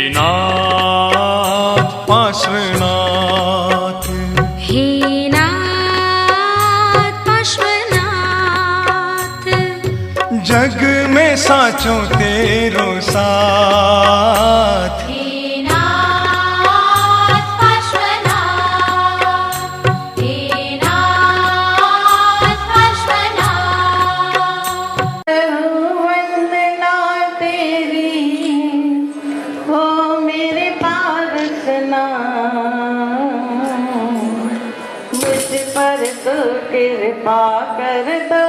नाथ पार्श्वनाथ, हे नाथ पार्श्वनाथ, जग में साचो तेरो साथ। हे नाथ पार्श्वनाथ, हे नाथ पार्श्वनाथ। वंदना तेरी हो मेरे पारसनाथ, मुझ पर तो कृपा कर दो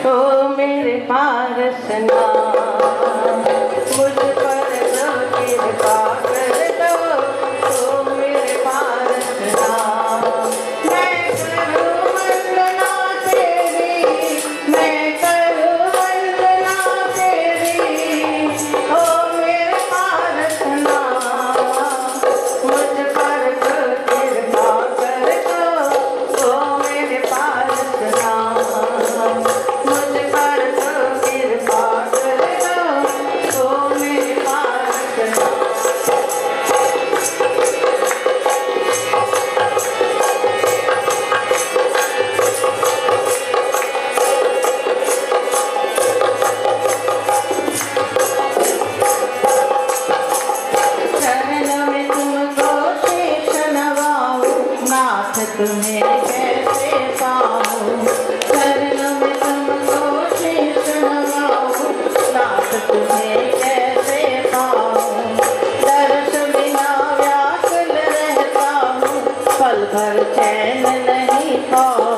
हो मेरे पारसनाथ, मुझ पर तो कृपा कर दो हो मेरे पारसनाथ। मैं करूँ वंदना तेरी, मैं करूँ वंदना तेरी हो मेरे पारसनाथ, मुझ पर तो कृपा कर दो हो मेरे पारसनाथ, मुझ पर तो कृपा कर दो हो मेरे पारसनाथ। शरण में तुमको शेष नवाऊं, नाथ तुम्हें कैसे पाऊं। शरण में तुमको शेष नवाऊं, नाथ तुम्हें कैसे पाऊं। दर्श बिना व्याकुल रहता हूँ, पल भर चैन नहीं पाऊं।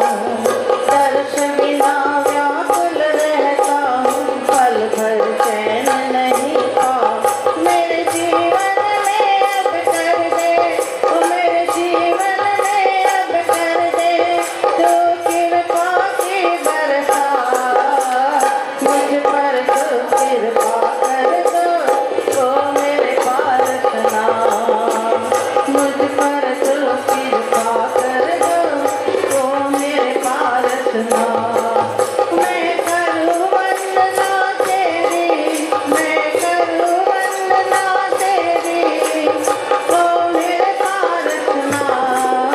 दर्श बिना व्याकुल रहता हूँ, पल भर चैन नहीं पाऊं। मेरे जीवन में अब कर दे, ओ मेरे जीवन में अब कर दे तो कृपा की बरसात, मुझ पर तो कृपा कर दो ओ मेरे पारसनाथ, मुझ पर तो कृपा कर दो ओ मेरे पारसनाथ। मैं करूँ वंदना तेरी, मैं करूँ वंदना तेरी ओ मेरे पारसनाथ,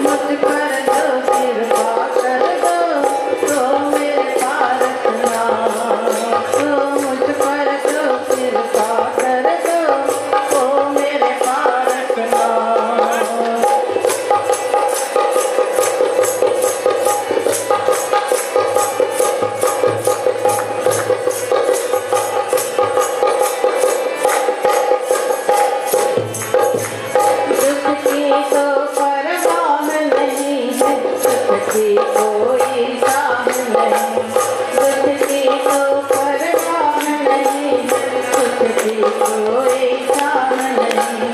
मुझ पर तो कृपा कर दो ओ मेरे पारसनाथ, ओ मुझ पर तो कृपा कर दो ओ मेरे पारसनाथ। दुख की तो परवाह नहीं है, सुख की कोई चाह नहीं। दुख की तो परवाह नहीं है, सुख की कोई चाह नहीं।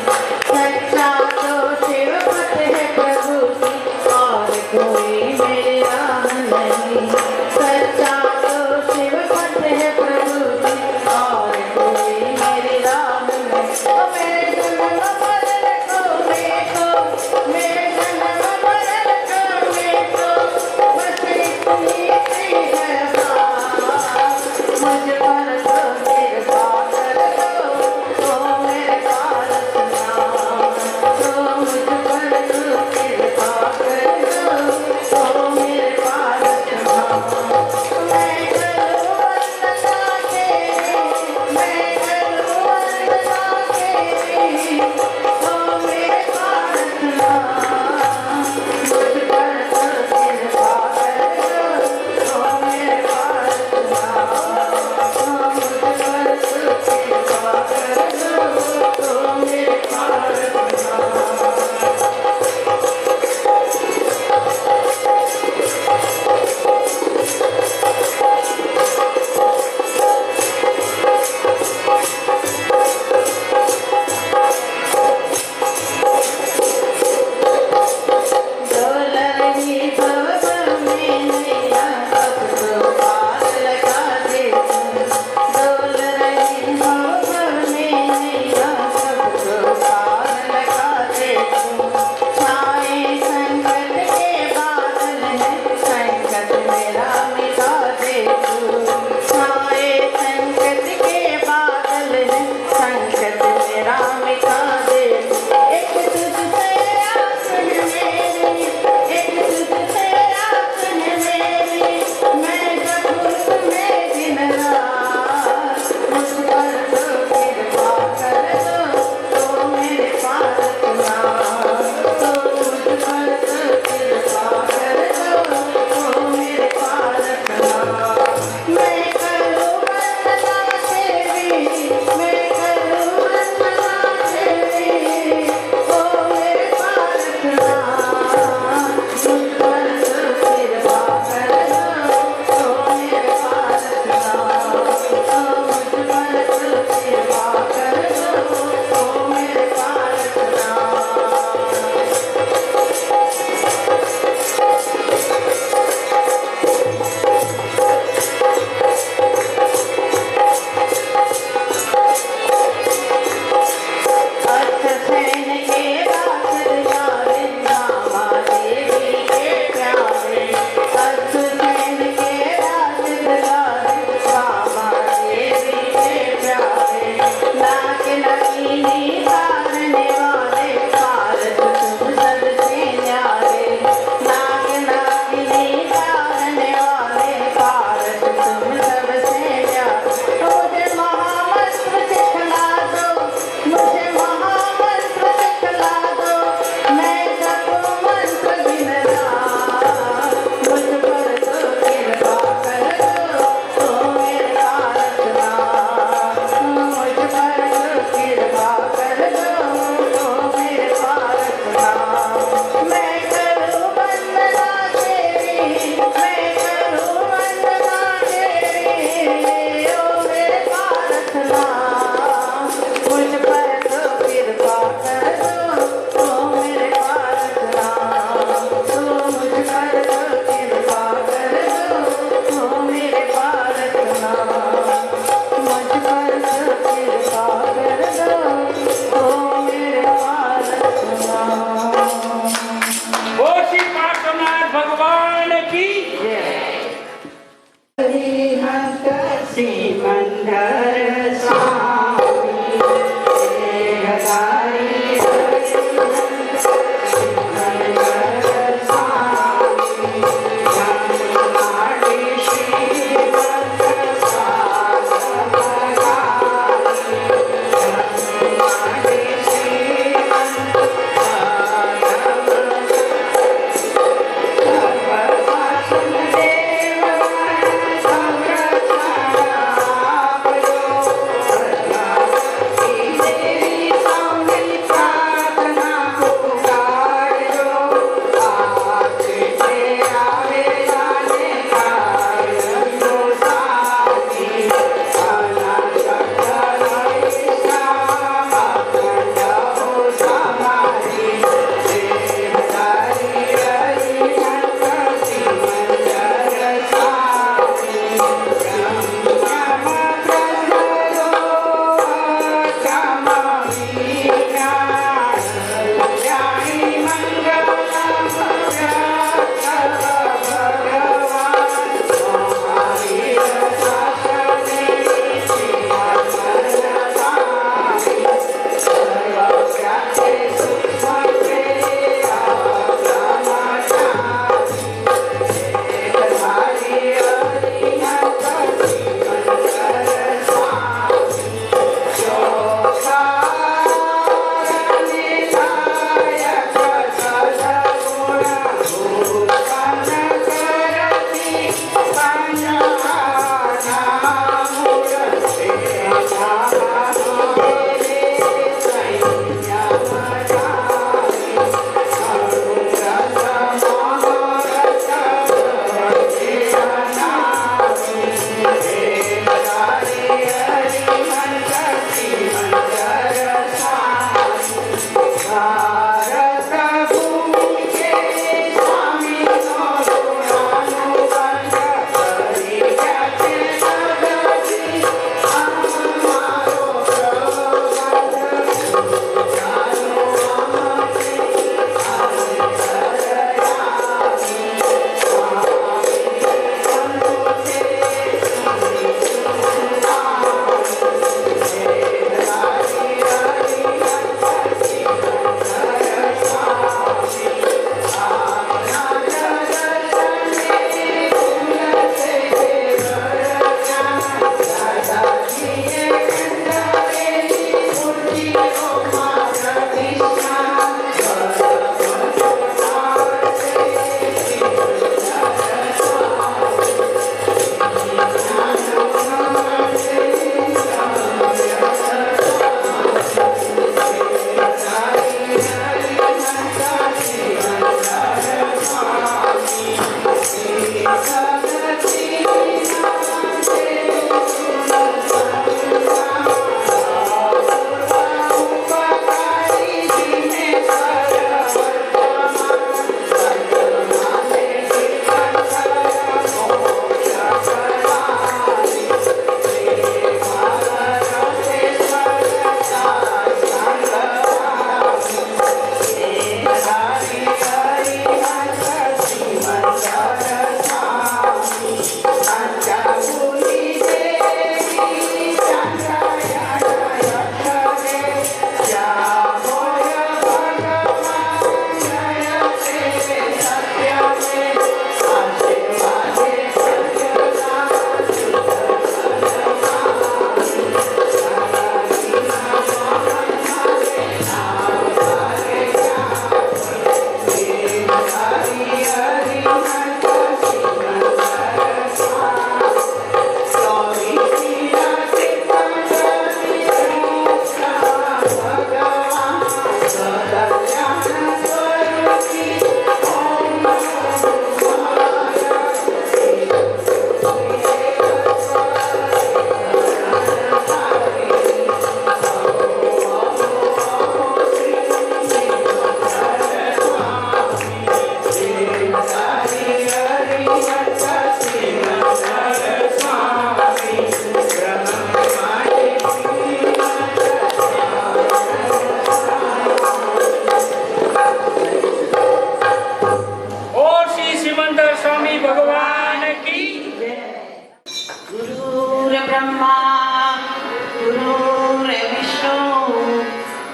सच्चा तो शिव पथ है प्रभु की, और कोई मेरी राह नहीं। सच्चा तो शिव पथ है प्रभु की, और कोई मेरी राह नहीं। ओ मेरे जन्म मरण को देखो, मेरे जन्म मरण को देखो, बस इतनी सी है बात, मुझ पर तो कृपा कर दो ओ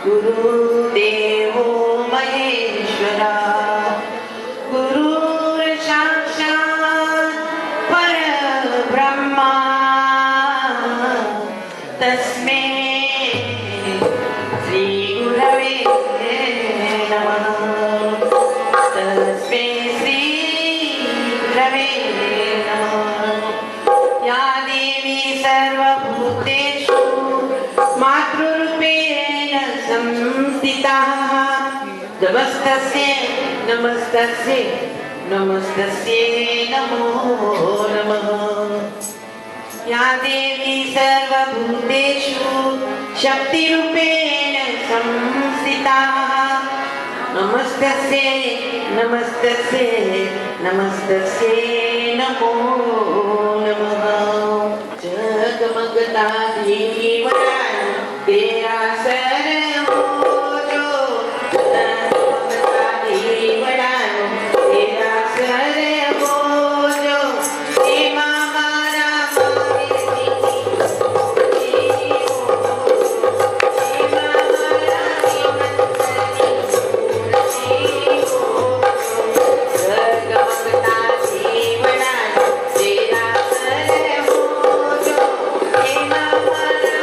गुरुदेवो महेश्वरा गुरुर्साक्षात् परब्रह्मा तस्मै श्रीगुरवे नमः तस्मै श्रीगुरवे नमः या देवी सर्वभूतेषु मातृरूपेण संस्थिता नमस्तस्यै नमस्तस्यै नमस्तस्यै नमो नमः या देवी सर्वभूतेषु शक्तिरूपेण संस्थिता नमस्तस्यै नमस्तस्यै नमस्तस्यै नमो नमः जगमगता दीवरा तेरा सर हो जो जगमगता दीवरा तेरा सर हो जो हे मामारा जगमगता दीवरा तेरा सर हो जो हे मामारा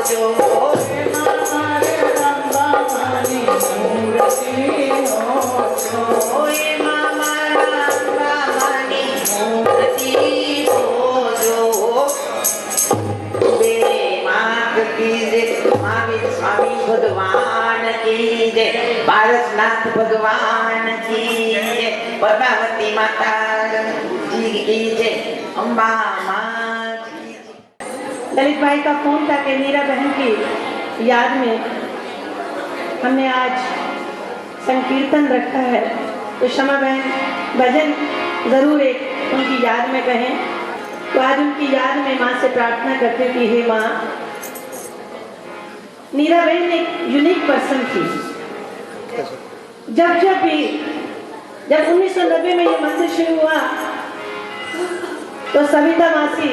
जो मारे रंबा मानी मूर्ति मोचो मामा रंबा मानी मूर्ति मोचो महावीर स्वामी भगवान की जय, पारसनाथ भगवान की जय, पद्मावती माता जी की जय, अम्बा माँ की जय। ललित भाई का फोन था कि नीरा बहन की याद में हमने आज संकीर्तन रखा है, तो क्षमा बहन भजन जरूर एक उनकी याद में कहें। तो आज उनकी याद में माँ से प्रार्थना करते कि हे माँ, नीरा बहन एक यूनिक पर्सन थी। जब 1990 में ये मंदिर शुरू हुआ तो सविता मासी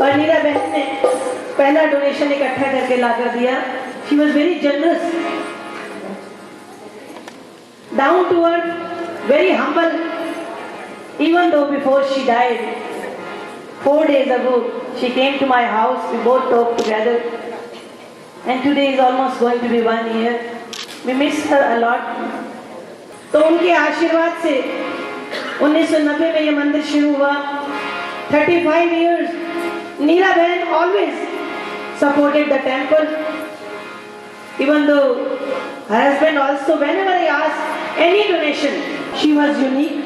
और नीरा बहन ने पहला डोनेशन इकट्ठा करके लाकर दिया। She was very generous, down to earth, very humble. Even though before she died, 4 days ago, she came to my house, we both talked together. And today is almost going to be 1 year. We miss her a lot. तो उनके आशीर्वाद से 1990 में ये मंदिर शुरू हुआ। 35 years, Neera Bahan always supported the temple. Even though her husband also, whenever he asked any donation, she was unique.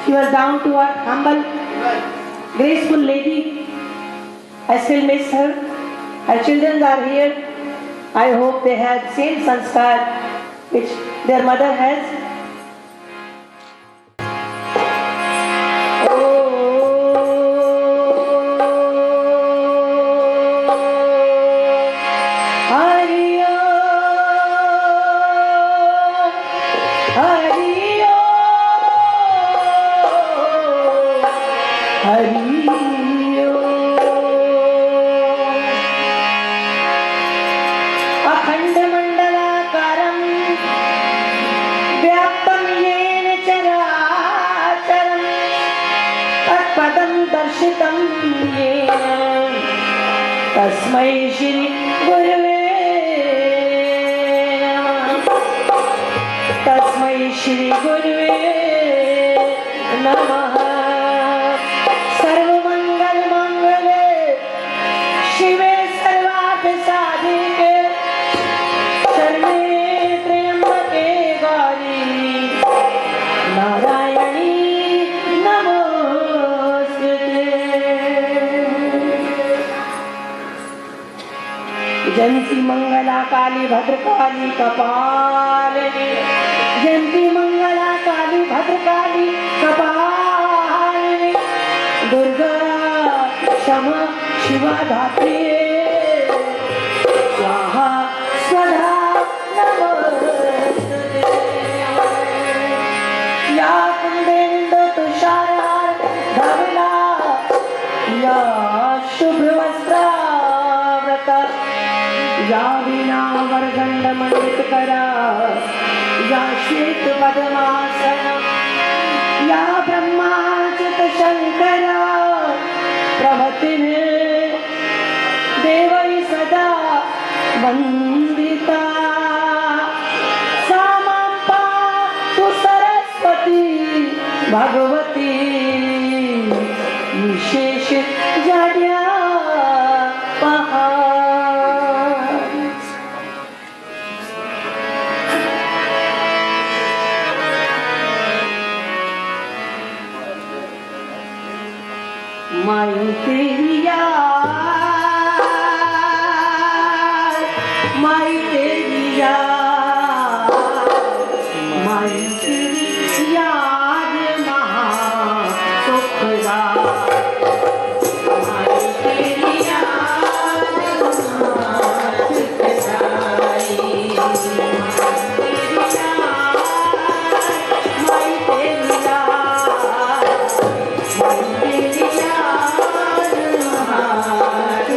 She was down to earth, humble, graceful lady. I still miss her. Her children are here. I hope they have same sanskar which their mother has. अखंड मंडलाकारं व्याप्तं येन चराचरं तत्पदं दर्शितं येन तस्मै श्री गुरुवे नमः। तस्मै श्री गुरुवे नमः। शिवे सर्वार्थ साधिके शरणे त्र्यंबके गौरी नारायणी नमोस्तुते। जयंती मंगला काली भद्रकाली कपालिनी, जयंती मंगला काली भद्रकाली कपालिनी, दुर्गा क्षमा शिवा धात्री स्वाहा स्वधा नमोस्तुते। या कुंदेन्दु तुषार धवला, या शुभ्रवस्त्रावृता, या वीणा वरगंड मंडितकरा, या श्वेत पद्मासना, या ब्रह्माच्युत शंकरा प्रभतिने देवै सदा वंदिता। सा मां पातु सरस्वती भगवती विशेष जाड्या माई तेरी याद, माई तेरी याद, माई तेरी याद महासुखदाई। माई तेरी याद महासुखदाई। माई तेरी याद, माई तेरी याद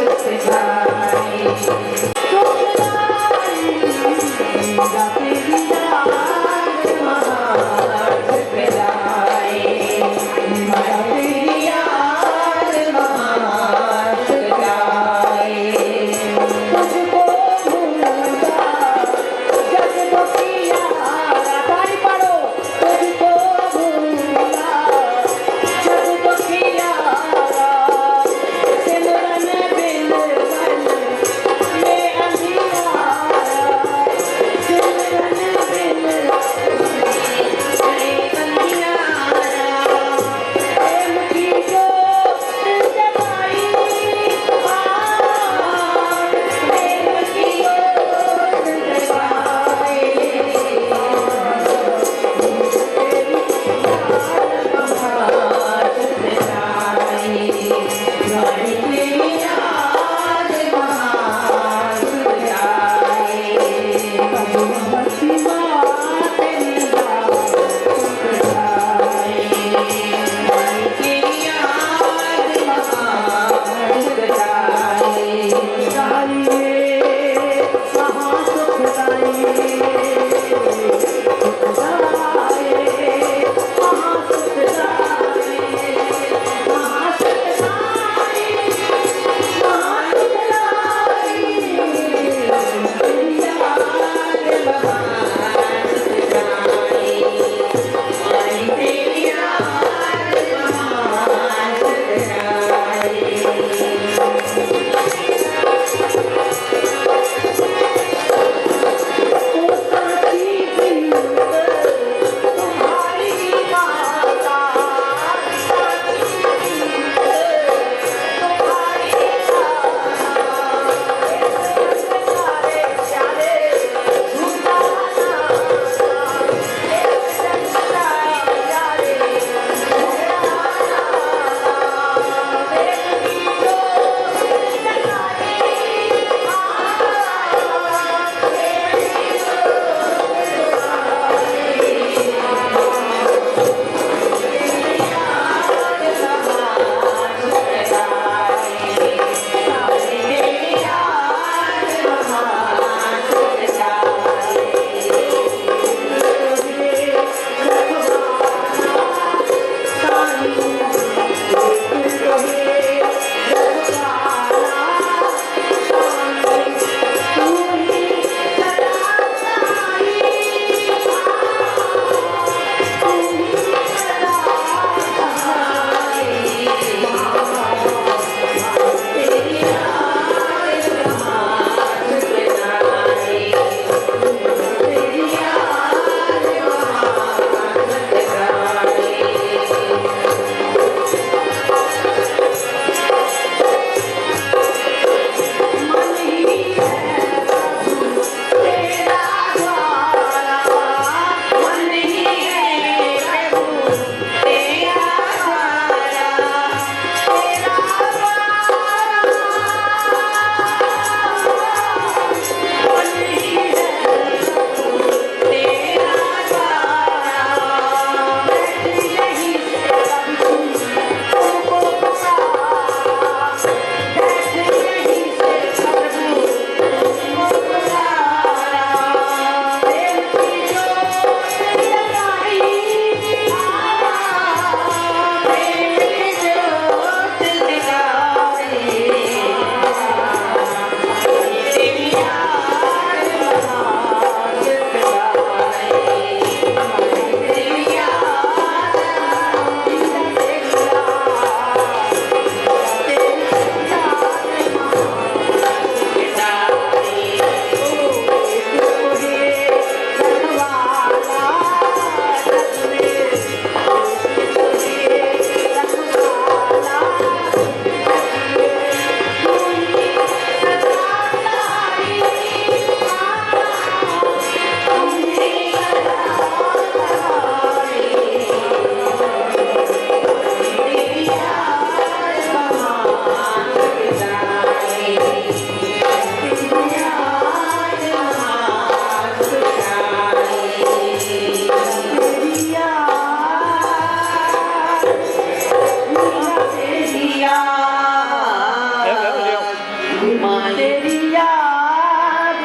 माई तेरी याद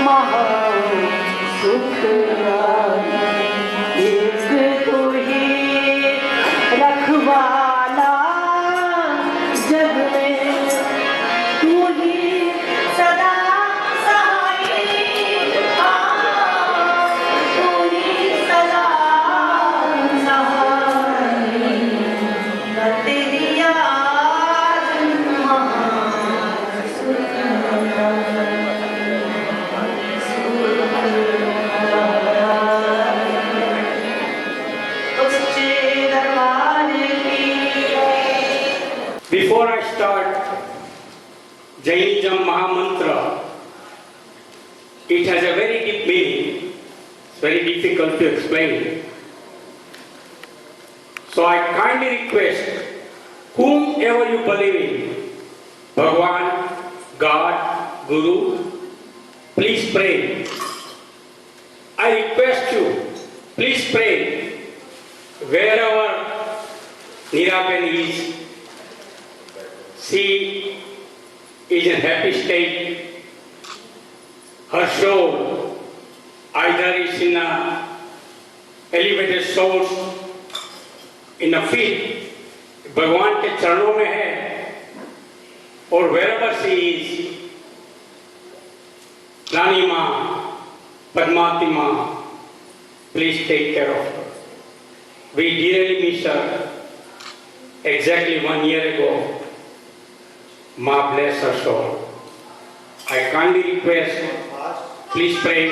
महा सुखदाई, एक तू ही रखवाला जग में, तू ही सदा सहाय, तू ही सदा सहाय, तेरी याद महा Before I start Jainism Mahamantra, it has a very deep meaning. It's very difficult to explain. So I kindly request whomever you believe in, Bhagwan, God, Guru, please pray. I request you, please pray wherever Niraben is. She is in happy state. Her soul either is in a elevated souls in a feet भगवान के चरणों में है, और wherever she is, रानी माँ, पद्मावती माँ, please take care of her. We dearly miss her. Exactly 1 year ago, Ma bless her soul. I kindly request, please pray.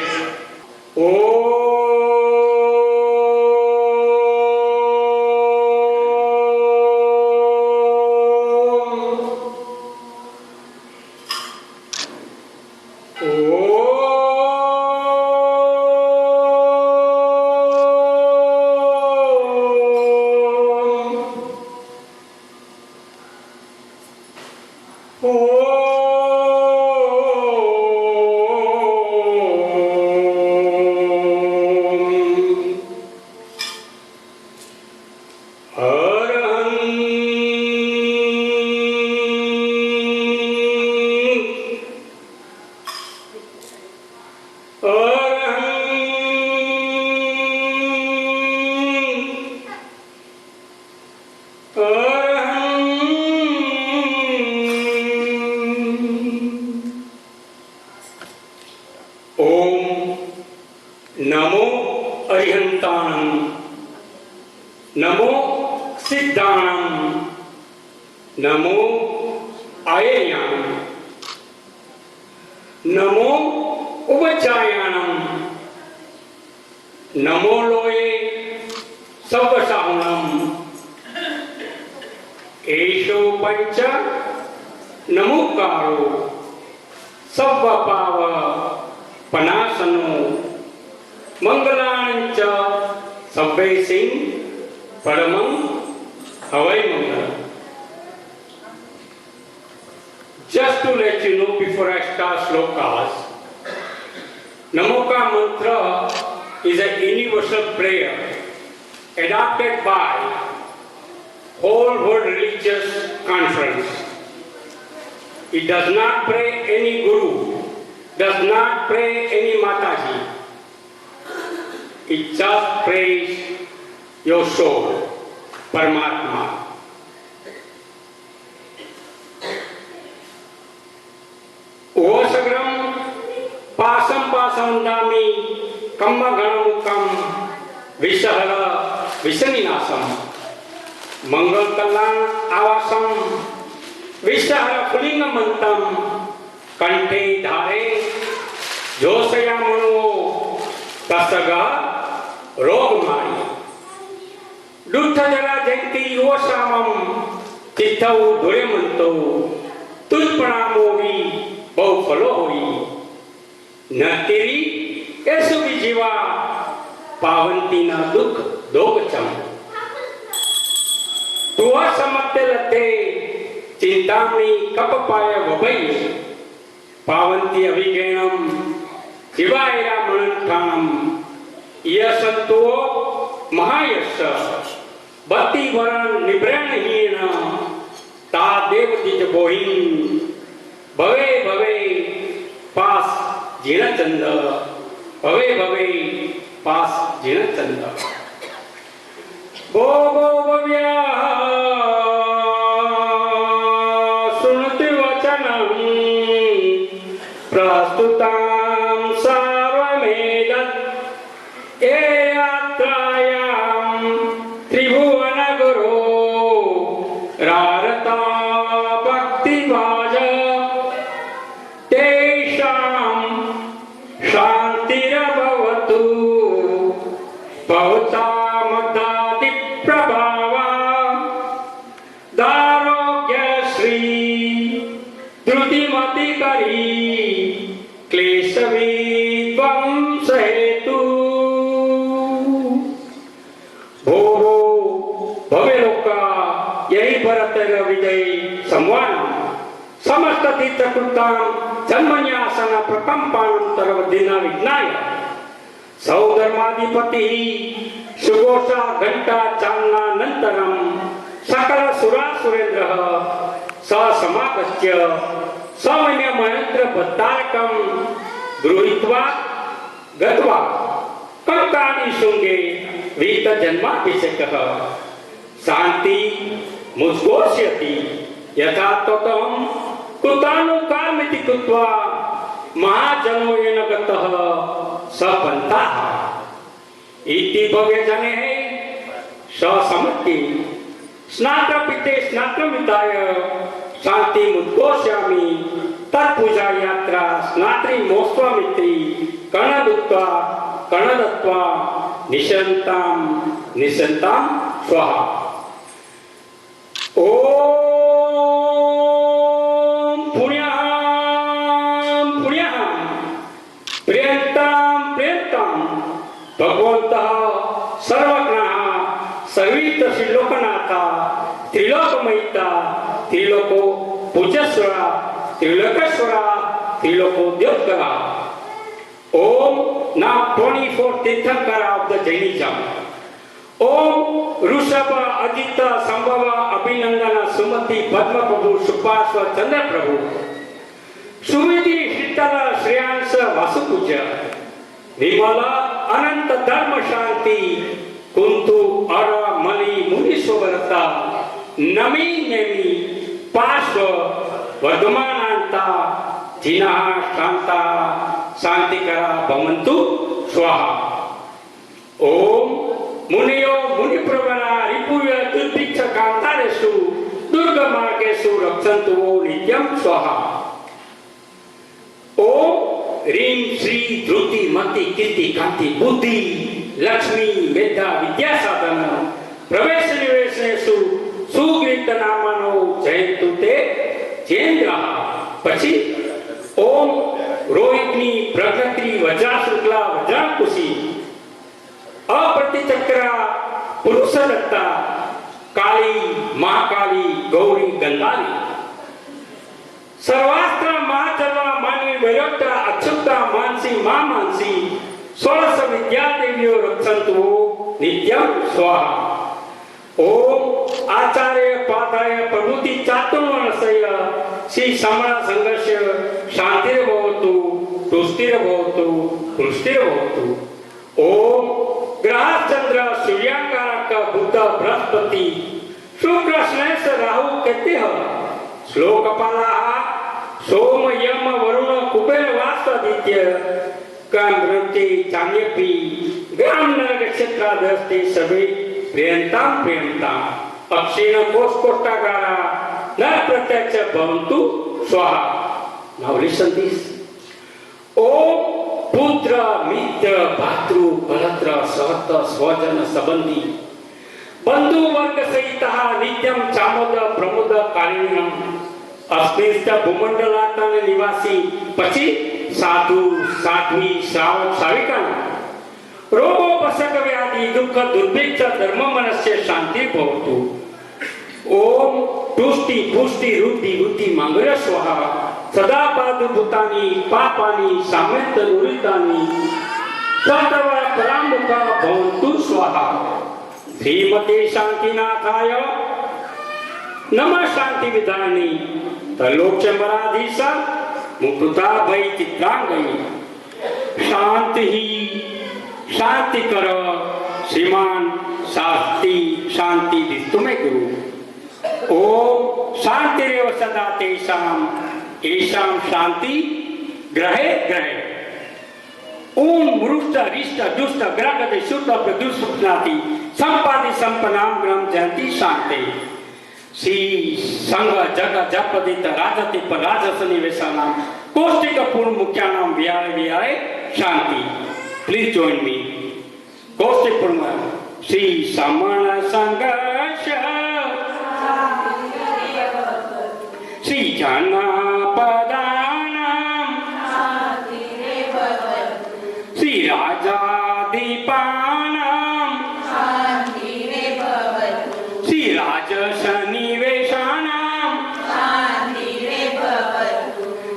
नमो अरिहंताणं, नमो सिद्धाणं, नमो आयेयाणं, नमो उपचायाणं, नमो लोये सवसाहुणं, एषो पंच नमोकारो सवपाव पनासनो मंगलांच सब्बे सिंह परमं हवै मंगल. Just to let you know before I start slokas, Namoka mantra is a universal prayer adopted by whole world religious conference. It does not pray any guru, does not pray any Mataji. It just prays your soul, Paramatma. Osagram pasam pasamdami kamma ganamukam visahara visaninasam mangal kalang awasam visahara kulingamantam kante dhare josayamano tasaga रोगमारी दुष्टजला जयंती युवसामम चित्तौ धुरेमंतो तुष्पणामोवी बहु फलो होई न तेरी ऐसु भी जीवा पावंती न दुख दोगचम तुआ समत्ते लते Chintamani cup पाय वभई पावंती अभिगेणम शिवायरा मनंथानम यसंतो महायश बत्ती वरण निभ्रणहीन ता देवतिज बोहिन भवे भवे જીણચંદ ભવે ભવે પાસ જીણચંદ ભો ભો ભવ્યા શૃણુતિ વચનં પ્રસ્તુતાં સર્વમેદત્ એ યાત્રાયાં ત્રિભુવન ગુરો રારતા ભક્તિભાજ તેષાં શાંતિરભવતુ ભવતામદાદિ પ્રભાવા દારોગ્યશ્રી ધૃતિમતિ કરી ક્લેશવિધ્વંસહેતુ ભો ભવે લોકા यही भरत विजय संवान समस्त तीर्थकृतां जन्मन्यासन प्रकंपानं तरवदिना विज्ञाय सौधर्माधिपति सुघोषा घंटा चालना नंतरं सकल सुरासुरेन्द्र समागत्य सौम्य महेंद्र भट्टारकं गृहीत्वा गत्वा कंकानि शृंगे वीत जन्माभिषेकः शांति मुस्कोष्यति यथा ततः कृतानुकामिति कृत्वा महाजनो येन गतः सपन्थः इति भव्यजने स समर्ति स्नात्रपिते स्नात्रमिताय शांति मुद्घोष्यामि तत्पूजा यात्रा स्नात्री मोस्वामित्री कर्णदत्वा निशन्तां स्वाहा ओम पुण्यं प्रियंतां भगवन्तः सर्वज्ञः सर्वितः लोकनाथा त्रिलोकमयिता त्रिलोको पूज्यस्वरा त्रिलोकेश्वरा त्रिलोको देवकरा ओम now 24 Tirthankara of the Jainism. ओम ऋषभ अजित संभव अभिनंदन सुमति पद्म प्रभु सुपार्श्व चंद्र प्रभु सुविधि शीतल श्रेयांश वासुपूज्य विमल अनंत धर्म शांति कुंतु अर मणि मुनीश्वरता नमी नेमी पार्श्व वर्धमानांता जिना शांता शांतिकरा भवन्तु स्वाहा ओम मुनियो मुनिप्रवरा रिपुय दुर्भिक्ष कांतारेषु दुर्गमार्गेषु रक्षन्तु वो नित्यं स्वाहा ओम ह्रीं श्री धृति मति कीर्ति कांति बुद्धि लक्ष्मी मेधा विद्या साधन प्रवेश निवेशेषु सुकृत नामनो जयन्तु ते चेन्द्रः પછી ओम रोहिणी प्रकृति वज्राशुक्ला वज्रांकुशी अप्रतिचक्रा पुरुषदत्ता काली महाकाली गौरी गंगाली सर्वास्त्र महाचर्वा मानी वैरक्ता अक्षुक्ता मानसी मानसी षोडश विद्या देवियो रक्षन्तु नित्यं स्वाहा ओम आचार्य पादाय प्रभृति चातुर्वर्णस्य श्री समण संघर्ष शांतिर्भवतु तुष्टिर्भवतु पुष्टिर्भवतु ओम ग्रह चंद्र सूर्यांगारक बुध बृहस्पति शुक्र श्लेष राहु केतुः श्लोकपाला सोम यम वरुण कुबेर वासुदित्य कामृति चान्यपि ग्राम नरक क्षेत्रादस्ते सभी प्रियंतां अक्षीण कोष्कोष्ठागारा न प्रत्यक्ष भवन्तु स्वाहा now listen this ओम पुत्र मित्र भातृ कलत्र सहत स्वजन संबंधी बंधु वर्ग सहित नित्यं चामोद प्रमोद कालिनम अस्मिष्ट भूमंडलातन निवासी पची साधु साध्वी श्रावक साविका रोगोपशक व्याधि दुख दुर्भिक्ष धर्म मनस्य शांति भवतु ओम तुष्टि पुष्टि रुद्धि बुद्धि मंगल स्वाहा सदा पादुभूतानि पापानि सामेत नुरितानि सर्व परामुखा भवन्तु स्वाहा श्रीमते शांतिनाथाय नमः शांति विधानी तलोक्ष मराधीसा मुक्ता भय चित्रांगई शांति ही शांति कर श्रीमान शास्त्री शांति तुम्हें गुरु ओम शांतिरेव सदा तेषाम येषाम शांति ग्रहे ग्रहे ओम मृष्ट रिष्ट दुष्ट ग्रगति शुद्ध प्रदुष्णाति संपादि संपनाम ग्रम जयंती शांति श्री संग जग जपदित राजति पर राजस निवेशानाम कौष्टिक पूर्ण मुख्यानाम विहारे विहारे शांति प्लीज जॉइन मी कौष्टिक पूर्ण श्री समण संघर्ष श्री जनापदानाम श्री राजाधिपानाम श्री राजसनिवेशानाम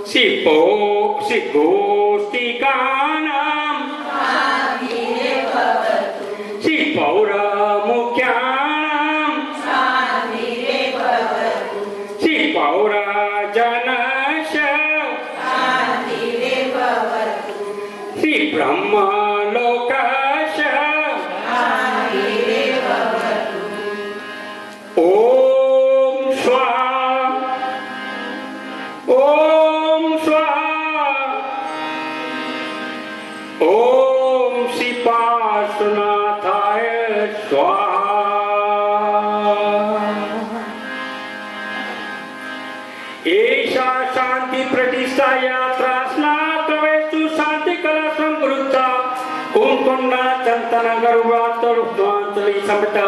श्री गोष्ठिकानाम श्री पौरमुख्यानाम श्री पौरजनश श्री ब्रह्मलोकश ओम स्वाहा ओम स्वाहा ओम श्री पार्श्वनाथाय स्वाहा एषा शांति प्रतिष्ठा यात्रा स्नातवेषु शांति कला संवृत्ता ओम कुंडा चंतन गरुवातर स्वांचली समित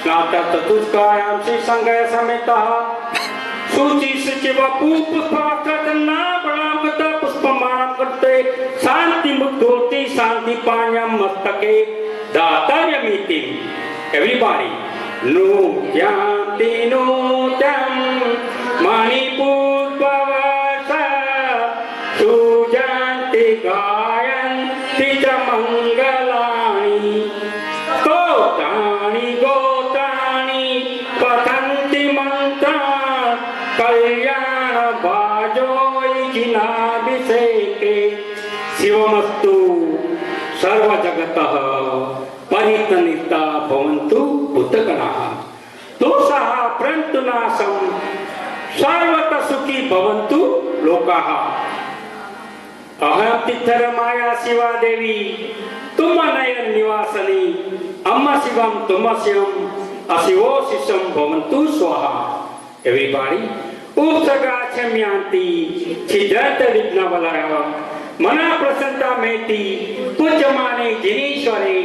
स्नात चतुष्कायां श्री संघय समेता सूचि सचिव पुष्पाक्षतना प्रणामत पुष्पमाणं कृते शांति मुक्तोति शांति पाण्यं मस्तके दातर्यमिति एवरीबॉडी नूत्यान्ति नूत्यं मणिपुष्पवस सुजन्ति गायन्ति च मङ्गलानि स्तोत्राणि गोत्राणि पठन्ति मन्त्रान् कल्याण भाजोजिनाभिषेके शिवमस्तु सर्वजगतः परितनिता भवन्तु बुद्धगणाः दोषाः प्रन्तुनाशं सर्वतः सुखी भवन्तु लोकाः अहं तिथरमाया शिवा देवी तुम नयन निवासनी अम्मा शिवम तुम शिवम अशिवो शिशम भवन्तु स्वाहा एवरीबॉडी उपसगाक्षम्यांति छिद्रत विघ्नवलय मना प्रसन्नता मेति पूज्यमाने जिनेश्वरे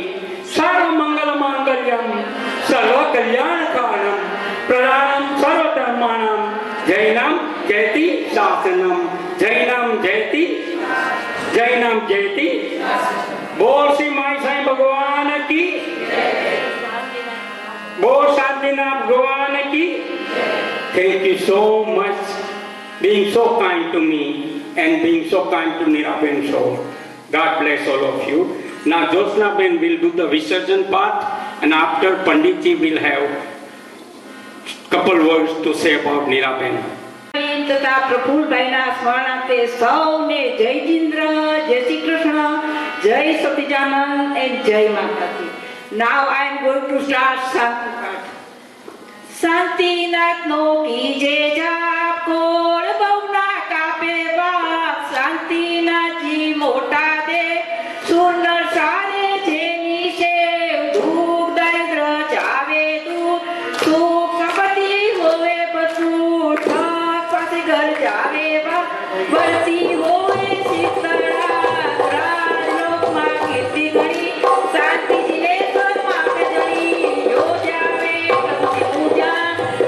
सर्व मंगल मांगल्यम सर्व कल्याण कारणम प्रदानम सर्वधर्माणाम जैनम जयति शासनम जैनम जयति बोल श्री माई साईं भगवान की बोल शांतिनाथ भगवान की Thank you so much being so kind to me and being so kind to Niraben Show. God bless all of you. Now Josna Ben will do the Visarjan part and after Pandit ji will have couple words to say about Niraben. तथा प्रफुल्ल भाईना स्मरणार्थे सौने जय जिंद्र जय श्री कृष्ण जय सतीजानंद and जय माता दी. Now I am going to start Shanti part. Shantinath नो की जय जाप कोळ बहुना कापे बाप शांतिनाथ जी मोठा दे सुंदर सारे जेनी शेव दुख दरिद्र जावे दूर सुख संपत्ती होवे बसूर ठग पासे घर जावे बा बरती होवे शीतळा राजलोक मा कीर्ती घडी शांती जिले तर मागे जडी यो जावे पूजा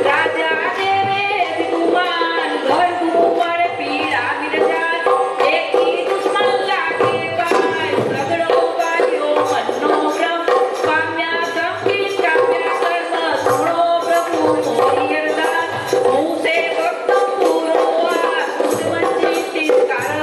राजा देवे विकुमान घर गुवर पीड़ा विरजात एक ही दुश्मन लागे पाय सगळो कार्यो मनोग्रह काम्या संकीट काम्या कर्म सुनो प्रभु मोरी अरदास मुसे भक्त पूर्वा वंचित कार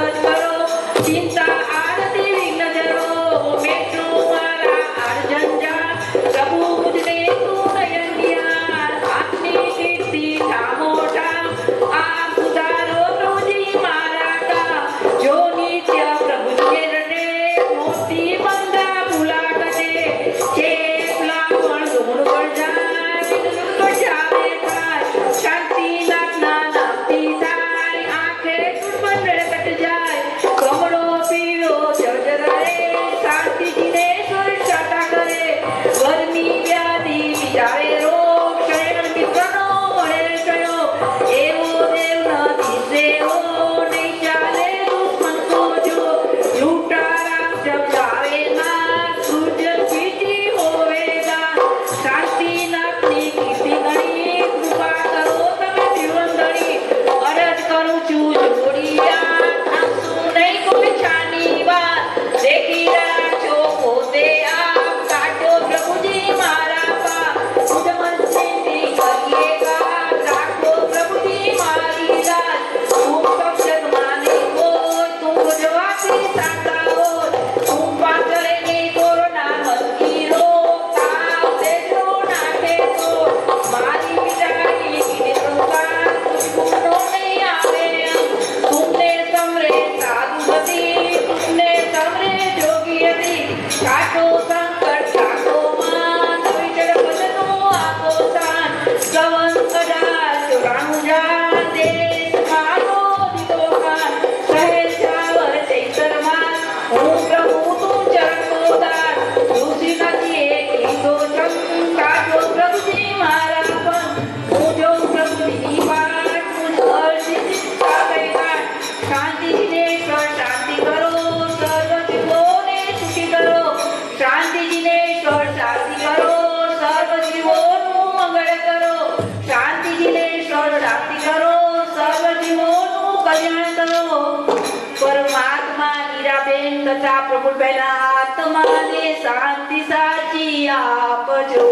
તથા પ્રભુભાઈના આત્માને શાંતિ સાચી આપજો.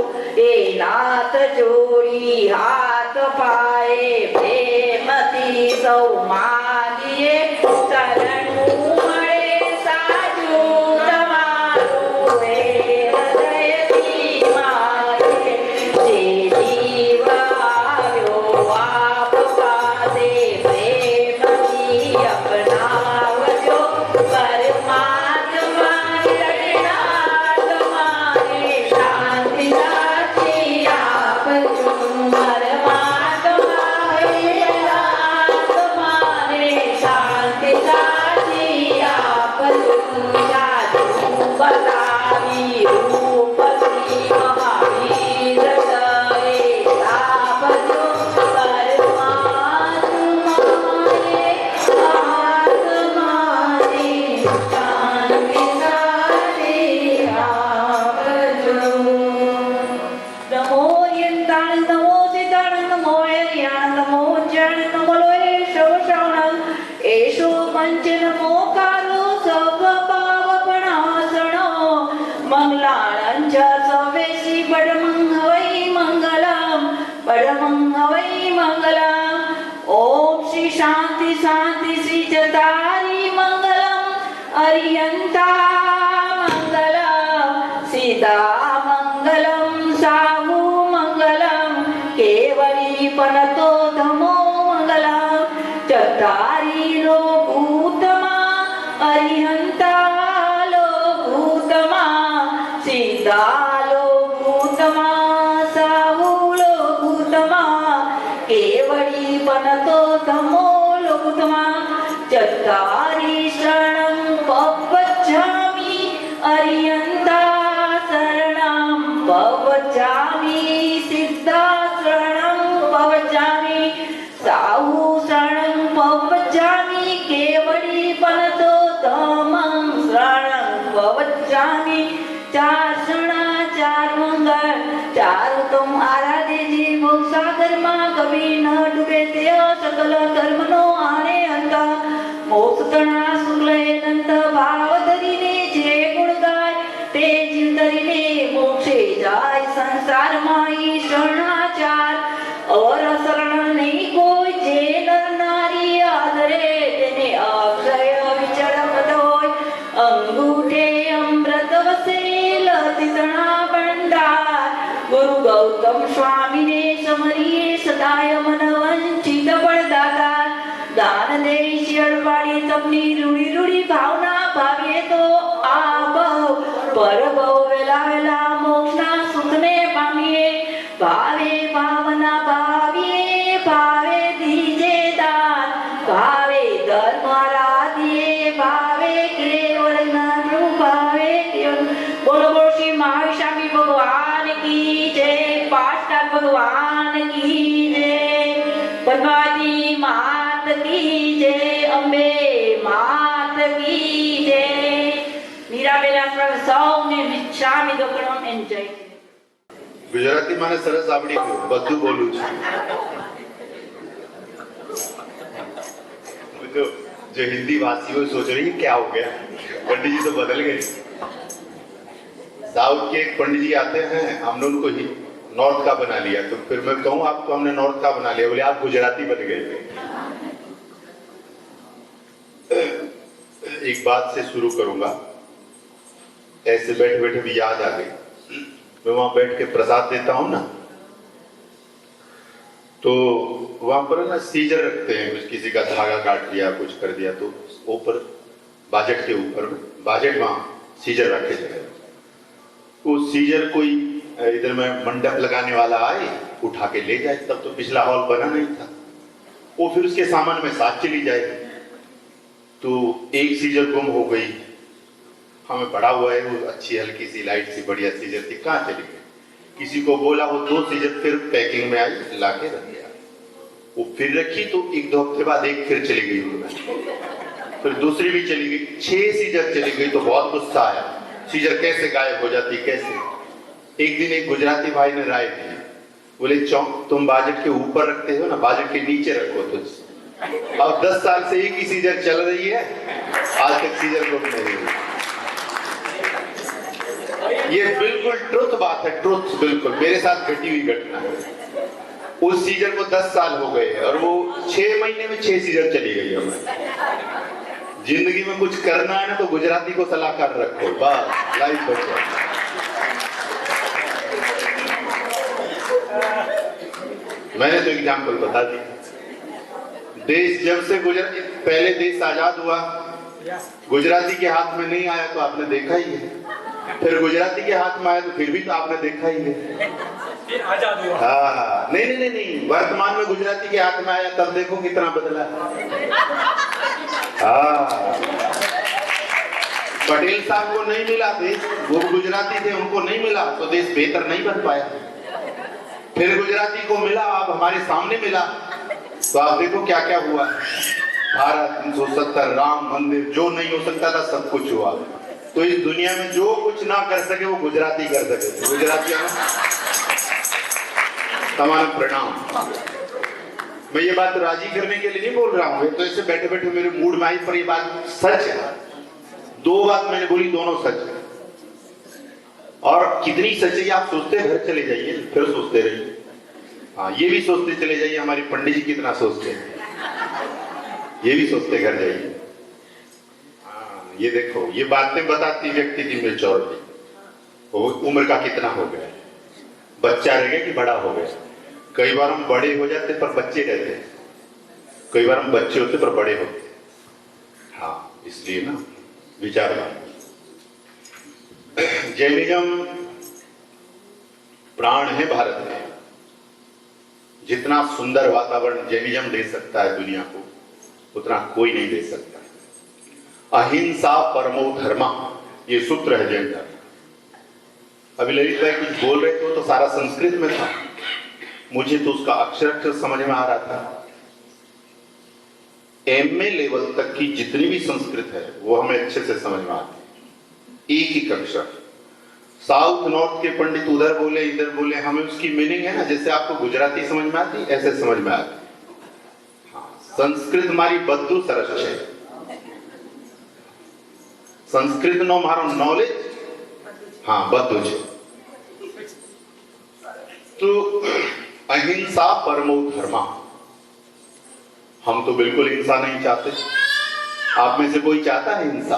એ નાથ જોડી હાથ પાએ પ્રેમથી સૌ માગીએ. શરણું મળે સાચું તમારું એ હૃદયથી માગીએ. જે જીવ આવ્યો આપ પાસે પ્રેમથી અપનાવજો. પરમાત્માની રટનાત્માને શાંતિ સાચી આપજો. પરમાત્માની આત્માને શાંતિ સાચી આપજો. જાદુ બતાવી રૂપથી મહાવીર કરે આપજો. પરમાત્માને આત્માને શાંતિ સાચી આપજો. નમો યંતાણ નમો સિદ્ધાણ નમો હરિયાણ નમો જણ નમો એશો શ્રવણ એશો પંચ નમો કારો સર્વ પાવપણાસણો મંગલાણં ચ સવેશી બડમં હવૈ મંગલમ બડમં હવૈ મંગલમ. ઓમ શ્રી શાંતિ શાંતિ શ્રી ચતારી મંગલમ અરિયંતા મંગલમ સીતા મંગલમ સાહુ મંગલમ કેવળી પનતો ધમો મંગલમ. ચતારી લોકૂતમા અરિહંતા લોકૂતમા સીતા લોકૂતમા સાહુ લોકૂતમા કેવળી પનતો ધમો લોકૂતમા. ચતારી શરણં પવચ્છામિ અરિહંતા શરણં પવચ્છામિ સિદ્ધા શરણં પવચ્છામિ સાહુ શરણં પવચ્છામિ કેવળી પનતો ધમં શરણં પવચ્છામિ. ચાર શરણા ચાર મંગળ ચાર ઉત્તમ આરાધ્ય જે ભવસાગરમાં કવિ ન ડૂબે તે સકલ ધર્મનો આણે અંત. મોક્ષ તણા શુક્લ અનંત ભાવ ધરીને જે ગુણ ગાય તે જીવ ધરીને મોક્ષે જાય. સંસારમાં ઈ શરણાચાર ઓર શરણ નહીં કોઈ. જે નર નારી આદરે તેને અક્ષય વિચળ પદ હોય. અંગૂઠે અમૃત વસેલ તીતણા ભંડાર. ગુરુ ગૌતમ સ્વામીને સમરીએ સદાય મન વંચિત પડદાતા. દાન દે શિયળ પાડી તપની રૂડી રૂડી ભાવના ભાવીએ તો આ ભવ પર ભવ વેલા વેલા મોક્ષના સુખને પામીએ. ભાવે ભાવના ભાવીએ ભાવે દીજે દાન ભાવે ધર્મ આરાધીએ ભાવે કેવળ જ્ઞાન ભાવે કેવળ. બોલો બોલો શ્રી મહાવીર સ્વામી ભગવાન કી જય. પાટણ ભગવાન કી જય. પદ્માવતી માત કી જય. અંબે માત કી જય. મીરાબેન સૌને સ્વામી ગોકળમ એન્જોય. ગુજરાતી મને સરસ આવડી ગયું, બધું બોલું છું. जो जो हिंदी भाषी सोच रही है क्या हो गया, पंडित जी तो बदल गए. साउथ के एक पंडित जी आते हैं, हमने उनको ही नॉर्थ का बना लिया. तो फिर मैं कहूँ आपको हमने नॉर्थ का बना लिया, बोले आप गुजराती बन गए. एक बात से शुरू करूंगा. ऐसे बैठे बैठे भी याद आ गई. मैं वहां बैठ के प्रसाद देता हूं ना, तो वहां पर ना सीजर रखते हैं. कुछ किसी का धागा काट दिया, कुछ कर दिया, तो ऊपर बाजट के ऊपर बाजट वहां सीजर रखे थे. वो सीजर कोई इधर में मंडप लगाने वाला आए, उठा के ले जाए. तब तो पिछला हॉल बना नहीं था. वो फिर उसके सामान में साथ चली जाए. तो एक सीजर गुम हो गई. हमें पड़ा हुआ है, वो अच्छी हल्की सी लाइट सी बढ़िया सीजर थी, कहाँ चली गई. किसी को बोला, वो 2 सीजर फिर पैकिंग में आई, लाके रख गया. वो फिर रखी तो 1-2 हफ्ते बाद एक फिर चली गई उनमें. फिर दूसरी भी चली गई. 6 सीजर चली गई तो बहुत गुस्सा आया. सीजर कैसे गायब हो जाती, कैसे. एक दिन एक गुजराती भाई ने राय दी, बोले चौक तुम बाजट के ऊपर रखते हो ना, बाजट के नीचे रखो. तो अब 10 साल से एक ही सीजर चल रही है, आज तक सीजर बुक नहीं हुई। ये बिल्कुल ट्रुथ बात है, ट्रुथ, बिल्कुल मेरे साथ घटी हुई घटना है। उस सीजर को 10 साल हो गए और वो 6 महीने में 6 सीजर चली गई है। जिंदगी में कुछ करना है ना तो गुजराती को सलाहकार रखो, बस लाइफ बचो। मैंने तो एग्जाम्पल बता दी। देश जब से पहले देश आजाद हुआ, गुजराती के हाथ में नहीं आया तो आपने देखा ही है, फिर गुजराती के हाथ में आया तो फिर भी तो आपने देखा ही है। आजाद हुआ। हाँ, नहीं, वर्तमान में गुजराती के हाथ में आया तब देखो कितना बदला। हाँ, पटेल साहब को नहीं मिला देश, वो गुजराती थे, उनको नहीं मिला तो देश बेहतर नहीं बन पाया। फिर गुजराती को मिला, अब हमारे सामने मिला, तो आप देखो क्या क्या हुआ। भारत 370, राम मंदिर, जो नहीं हो सकता था सब कुछ हुआ। तो इस दुनिया में जो कुछ ना कर सके वो गुजराती कर सके। तो गुजरातियों तमाम प्रणाम। मैं ये बात राजी करने के लिए नहीं बोल रहा हूँ, तो इससे बैठे बैठे मेरे मूड में आई, पर ये बात सच है। 2 बात मैंने बोली, दोनों सच है। और कितनी सच है आप सोचते घर चले जाइए, फिर सोचते रहिए। हाँ, ये भी सोचते चले जाइए हमारे पंडित जी कितना सोचते हैं, ये भी सोचते घर जाइए। हाँ, ये देखो, ये बातें बताती व्यक्ति की मैच्योरिटी, उम्र का कितना हो गया, बच्चा रह गया कि बड़ा हो गया। कई बार हम बड़े हो जाते पर बच्चे रहते हैं, कई बार हम बच्चे होते पर बड़े होते। हाँ, इसलिए ना विचार मानिए। जैनिज्म प्राण है भारत में। जितना सुंदर वातावरण जैनिज्म दे सकता है दुनिया को, उतना कोई नहीं दे सकता। अहिंसा परमो धर्मा, ये सूत्र है जैन धर्म। अभी ललित भाई कुछ बोल रहे थे तो सारा संस्कृत में था, मुझे तो उसका अक्षर समझ में आ रहा था। एमए लेवल तक की जितनी भी संस्कृत है वो हमें अच्छे से समझ में आती है, एक ही अक्षर। साउथ नॉर्थ के पंडित उधर बोले इधर बोले, हमें उसकी मीनिंग है ना, जैसे आपको गुजराती समझ में आती ऐसे समझ में आती। हाँ, संस्कृत हमारी बद्दू सरस है। संस्कृत नो मारो नॉलेज, हाँ बद्दू है। तो अहिंसा परमो धर्मा, हम तो बिल्कुल हिंसा नहीं चाहते। आप में से कोई चाहता है हिंसा?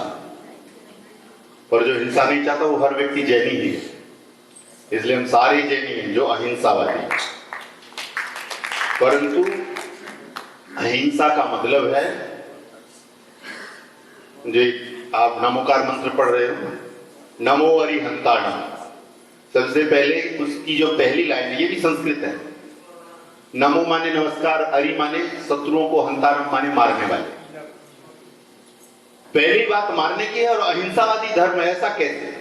पर जो हिंसा नहीं चाहता वो हर व्यक्ति जैनी ही है। इसलिए हम सारे जैनी हैं जो अहिंसावादी हैं। परंतु अहिंसा का मतलब है, जो आप नमोकार मंत्र पढ़ रहे हो, नमो अरिहंताणम, सबसे पहले उसकी जो पहली लाइन है, ये भी संस्कृत है। नमो माने नमस्कार, अरि माने शत्रुओं को, हंतारम माने मारने वाले। पहली बात मारने की है। और अहिंसावादी धर्म ऐसा कैसे?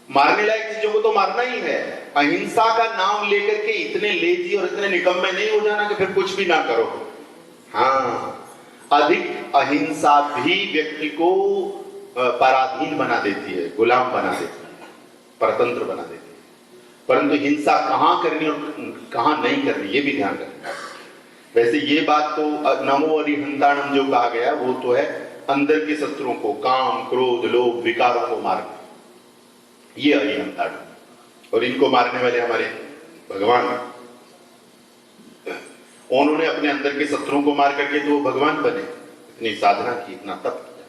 मारने लायक चीजों को तो मारना ही है। अहिंसा का नाम लेकर के इतने लेजी और इतने निकम्मे नहीं हो जाना कि फिर कुछ भी ना करो। हाँ, अधिक अहिंसा भी व्यक्ति को पराधीन बना देती है, गुलाम बना देती है, परतंत्र बना देती है। परंतु हिंसा कहाँ करनी और कहाँ नहीं करनी, ये भी ध्यान रखना। वैसे ये बात तो नमो अरिहंताणम जो कहा गया वो तो है अंदर के शत्रुओं को, काम क्रोध लोभ विकारों को मारना, ये अरिहंताणम। और इनको मारने वाले हमारे भगवान, उन्होंने अपने अंदर के शत्रुओं को मार करके तो भगवान बने। इतनी साधना की, इतना तप किया।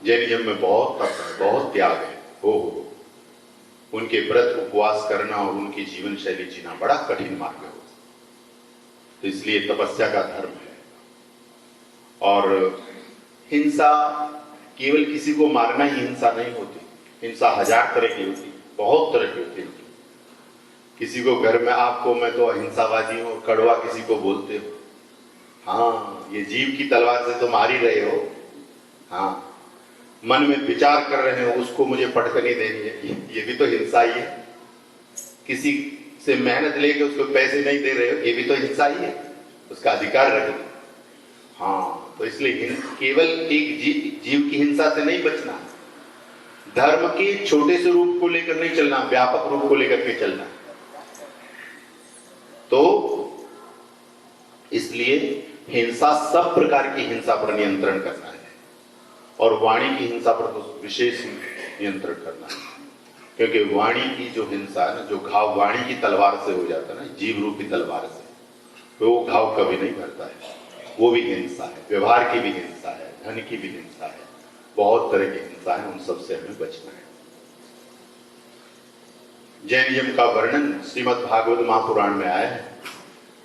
जैनिज्म में बहुत तप है, बहुत त्याग है। हो उनके व्रत उपवास करना और उनकी जीवन शैली जीना बड़ा कठिन मार्ग है। तो इसलिए तपस्या का धर्म है। और हिंसा केवल किसी को मारना ही हिंसा नहीं होती। हिंसा 1000 तरह की होती, बहुत तरह की होती है। किसी को घर में, आपको मैं तो अहिंसावादी हूँ, कड़वा किसी को बोलते हो, हाँ ये जीव की तलवार से तो मार ही रहे हो। हाँ, मन में विचार कर रहे हो, उसको मुझे पटकनी देनी है, ये भी तो हिंसा ही है। किसी से मेहनत लेके उसको पैसे नहीं दे रहे हो, ये भी तो हिंसा ही है, उसका अधिकार रखे। हाँ, तो इसलिए केवल एक जीव की हिंसा से नहीं बचना, धर्म के छोटे से रूप को लेकर नहीं चलना, व्यापक रूप को लेकर के चलना। तो इसलिए हिंसा, सब प्रकार की हिंसा पर नियंत्रण करना है और वाणी की हिंसा पर तो विशेष नियंत्रण करना है, क्योंकि वाणी की जो हिंसा है ना, जो घाव वाणी की तलवार से हो जाता है ना, जीव रूपी तलवार से, तो वो घाव कभी नहीं भरता है। वो भी हिंसा है, व्यवहार की भी हिंसा है, धन की भी हिंसा है, बहुत तरह की हिंसा है, उन सबसे हमें बचना है। जैनिज्म का वर्णन श्रीमद् भागवत महापुराण में आया है।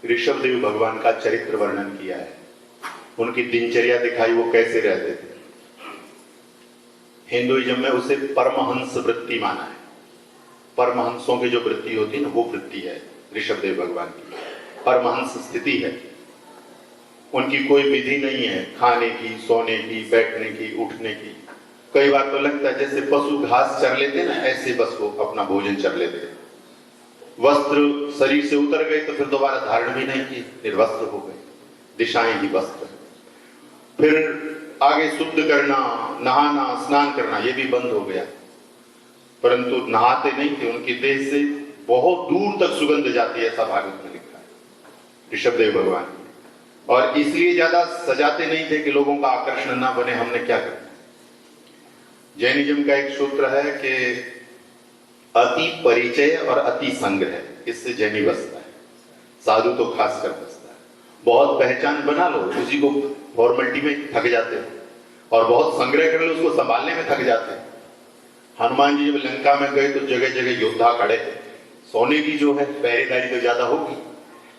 ऋषभदेव भगवान का चरित्र वर्णन किया है, उनकी दिनचर्या दिखाई, वो कैसे रहते थे। हिंदुइज्म में उसे परमहंस वृत्ति माना है। परमहंसों की जो वृत्ति होती है ना, वो वृत्ति है ऋषभदेव भगवान की, परमहंस स्थिति है। उनकी कोई विधि नहीं है खाने की, सोने की, बैठने की, उठने की। कई बार तो लगता है जैसे पशु घास चर लेते ना, ऐसे बस वो अपना भोजन चर लेते। वस्त्र शरीर से उतर गए तो फिर दोबारा धारण भी नहीं की, निर्वस्त्र हो गए, दिशाएं ही वस्त्र। फिर आगे शुद्ध करना, नहाना, स्नान करना, ये भी बंद हो गया। परंतु नहाते नहीं थे, उनकी देह से बहुत दूर तक सुगंध जाती है, ऐसा भागवत में लिखा है ऋषभदेव भगवान की। और इसलिए ज्यादा सजाते नहीं थे कि लोगों का आकर्षण ना बने, हमने क्या करना। जैनिज्म का एक सूत्र है कि अति परिचय और अति संग्रह, इससे जैनी बसता है, साधु तो खासकर बसता है। बहुत पहचान बना लो, उसी को फॉर्मेलिटी में थक जाते हो, और बहुत संग्रह कर लो, उसको संभालने में थक जाते हैं। हनुमान जी जब लंका में गए तो जगह जगह योद्धा खड़े थे। सोने की जो है पहरेदारी तो ज्यादा होगी,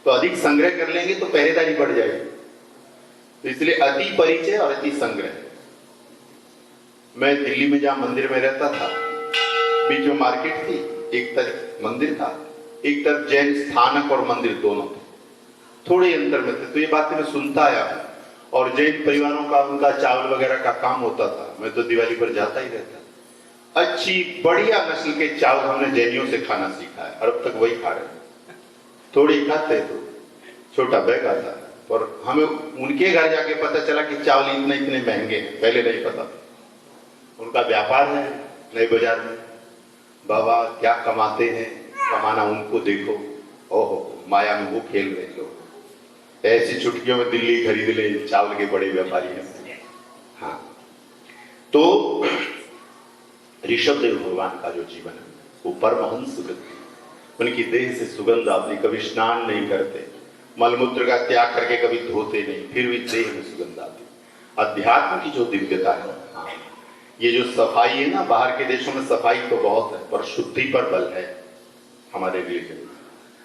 तो अधिक संग्रह कर लेंगे तो पहरेदारी बढ़ जाएगी। तो इसलिए अति परिचय और अति संग्रह। मैं दिल्ली में जहां मंदिर में रहता था, बीच में मार्केट थी, एक तरफ मंदिर था, एक तरफ जैन स्थानक और मंदिर दोनों थे, थोड़े अंतर में थे। तो ये बातें मैं सुनता आया हूं। और जैन परिवारों का उनका चावल वगैरह का काम होता था, मैं तो दिवाली पर जाता ही रहता। अच्छी बढ़िया नस्ल के चावल हमने जैनियों से खाना सीखा है, और अब तक वही खा रहे हैं। थोड़ी खाते तो छोटा बैग आता है, और हमें उनके घर जाके पता चला कि चावल इतने इतने महंगे हैं, पहले नहीं पता था। उनका व्यापार है नए बाजार में, बाबा क्या कमाते हैं, कमाना उनको देखो, ओहो माया में वो खेल रहे लोग। ऐसी चुटकियों में दिल्ली खरीद ले, चावल के बड़े व्यापारी हैं। हाँ, तो ऋषभदेव भगवान का जो जीवन है वो परमहंस वृत्ति। उनकी देह से सुगंध आती, कभी स्नान नहीं करते, मलमूत्र का त्याग करके कभी धोते नहीं, फिर भी देह में सुगंध आती। अध्यात्म की जो दिव्यता है, हाँ, ये जो सफाई है ना, बाहर के देशों में सफाई तो बहुत है, पर शुद्धि पर बल है। हमारे रिलीजन में,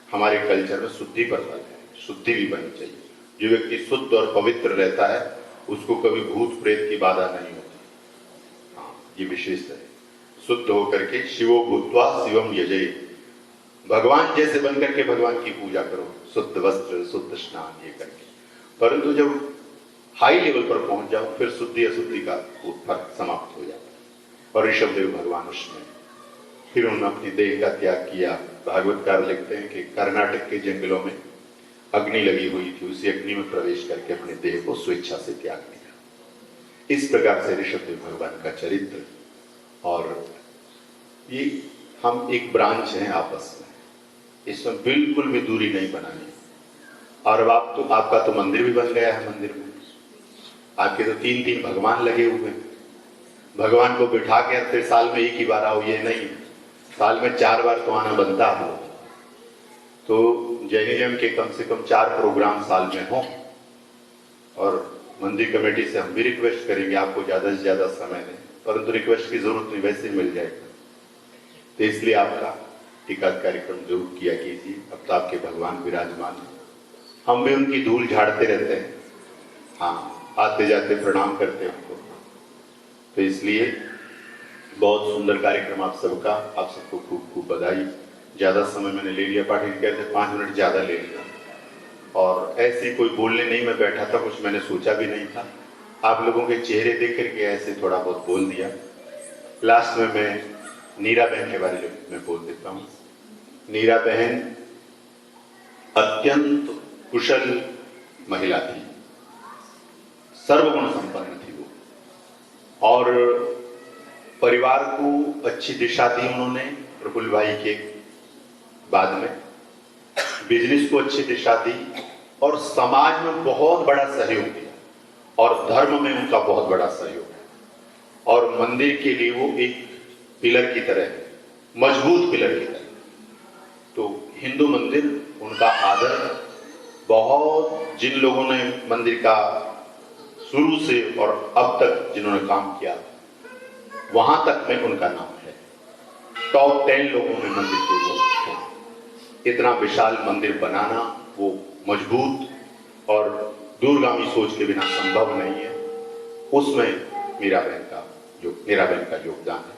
हमारे कल्चर में शुद्धि पर बल है, शुद्धि भी बननी चाहिए। जो व्यक्ति शुद्ध और पवित्र रहता है उसको कभी भूत प्रेत की बाधा नहीं होती। हाँ, ये विशेषता है। शुद्ध होकर के शिवो भूत्वा शिवम यजय, भगवान जैसे बन करके भगवान की पूजा करो, शुद्ध वस्त्र, शुद्ध स्नान, ये करके। परंतु जब हाई लेवल पर पहुंच जाओ, फिर शुद्धि अशुद्धि का फर्क समाप्त हो जाता है। और ऋषभदेव भगवान उसमें फिर उन्होंने अपनी देह का त्याग किया। भागवतकार लिखते हैं कि कर्नाटक के जंगलों में अग्नि लगी हुई थी, उसी अग्नि में प्रवेश करके अपने देह को स्वेच्छा से त्याग दिया। इस प्रकार से ऋषभदेव भगवान का चरित्र। और ये हम एक ब्रांच हैं आपस में, इसमें बिल्कुल भी दूरी नहीं बनानी। और अब आप तो, आपका तो मंदिर भी बन गया है, मंदिर में आपके तो 3-3 भगवान लगे हुए हैं। भगवान को बिठा के फिर साल में एक ही बार आओ, ये नहीं, साल में 4 बार तो आना बनता है। तो जैनिज्म के कम से कम 4 प्रोग्राम साल में हो। और मंदिर कमेटी से हम भी रिक्वेस्ट करेंगे आपको ज्यादा से ज्यादा समय दें, परंतु रिक्वेस्ट की जरूरत नहीं, वैसे ही मिल जाएगा। तो इसलिए आपका एकाध कार्यक्रम जरूर किया कीजिए। अब तो आपके भगवान विराजमान हैं, हम भी उनकी धूल झाड़ते रहते हैं। हाँ, आते जाते प्रणाम करते हैं उनको। तो इसलिए बहुत सुंदर कार्यक्रम आप सबका, आप सबको खूब खूब बधाई। ज्यादा समय मैंने ले लिया, पाटिल कहते 5 मिनट ज्यादा ले लिया, और ऐसे कोई बोलने नहीं मैं बैठा था, कुछ मैंने सोचा भी नहीं था। आप लोगों के चेहरे देख करके ऐसे थोड़ा बहुत बोल दिया। लास्ट में मैं नीरा बहन के बारे में बोल देता हूँ। नीरा बहन अत्यंत कुशल महिला थी, सर्वगुण संपन्न थी वो, और परिवार को अच्छी दिशा दी उन्होंने। प्रफुल्ल भाई के बाद में बिजनेस को अच्छी दिशा दी, और समाज में बहुत बड़ा सहयोग दिया और धर्म में उनका बहुत बड़ा सहयोग है और मंदिर के लिए वो एक पिलर की तरह है, मजबूत पिलर की तरह। तो हिंदू मंदिर उनका आदर, बहुत जिन लोगों ने मंदिर का शुरू से और अब तक जिन्होंने काम किया वहां तक में उनका नाम है। टॉप 10 लोगों में मंदिर के वो हैं। इतना विशाल मंदिर बनाना वो मजबूत और दूरगामी सोच के बिना संभव नहीं है। उसमें मीराबेन का योगदान है।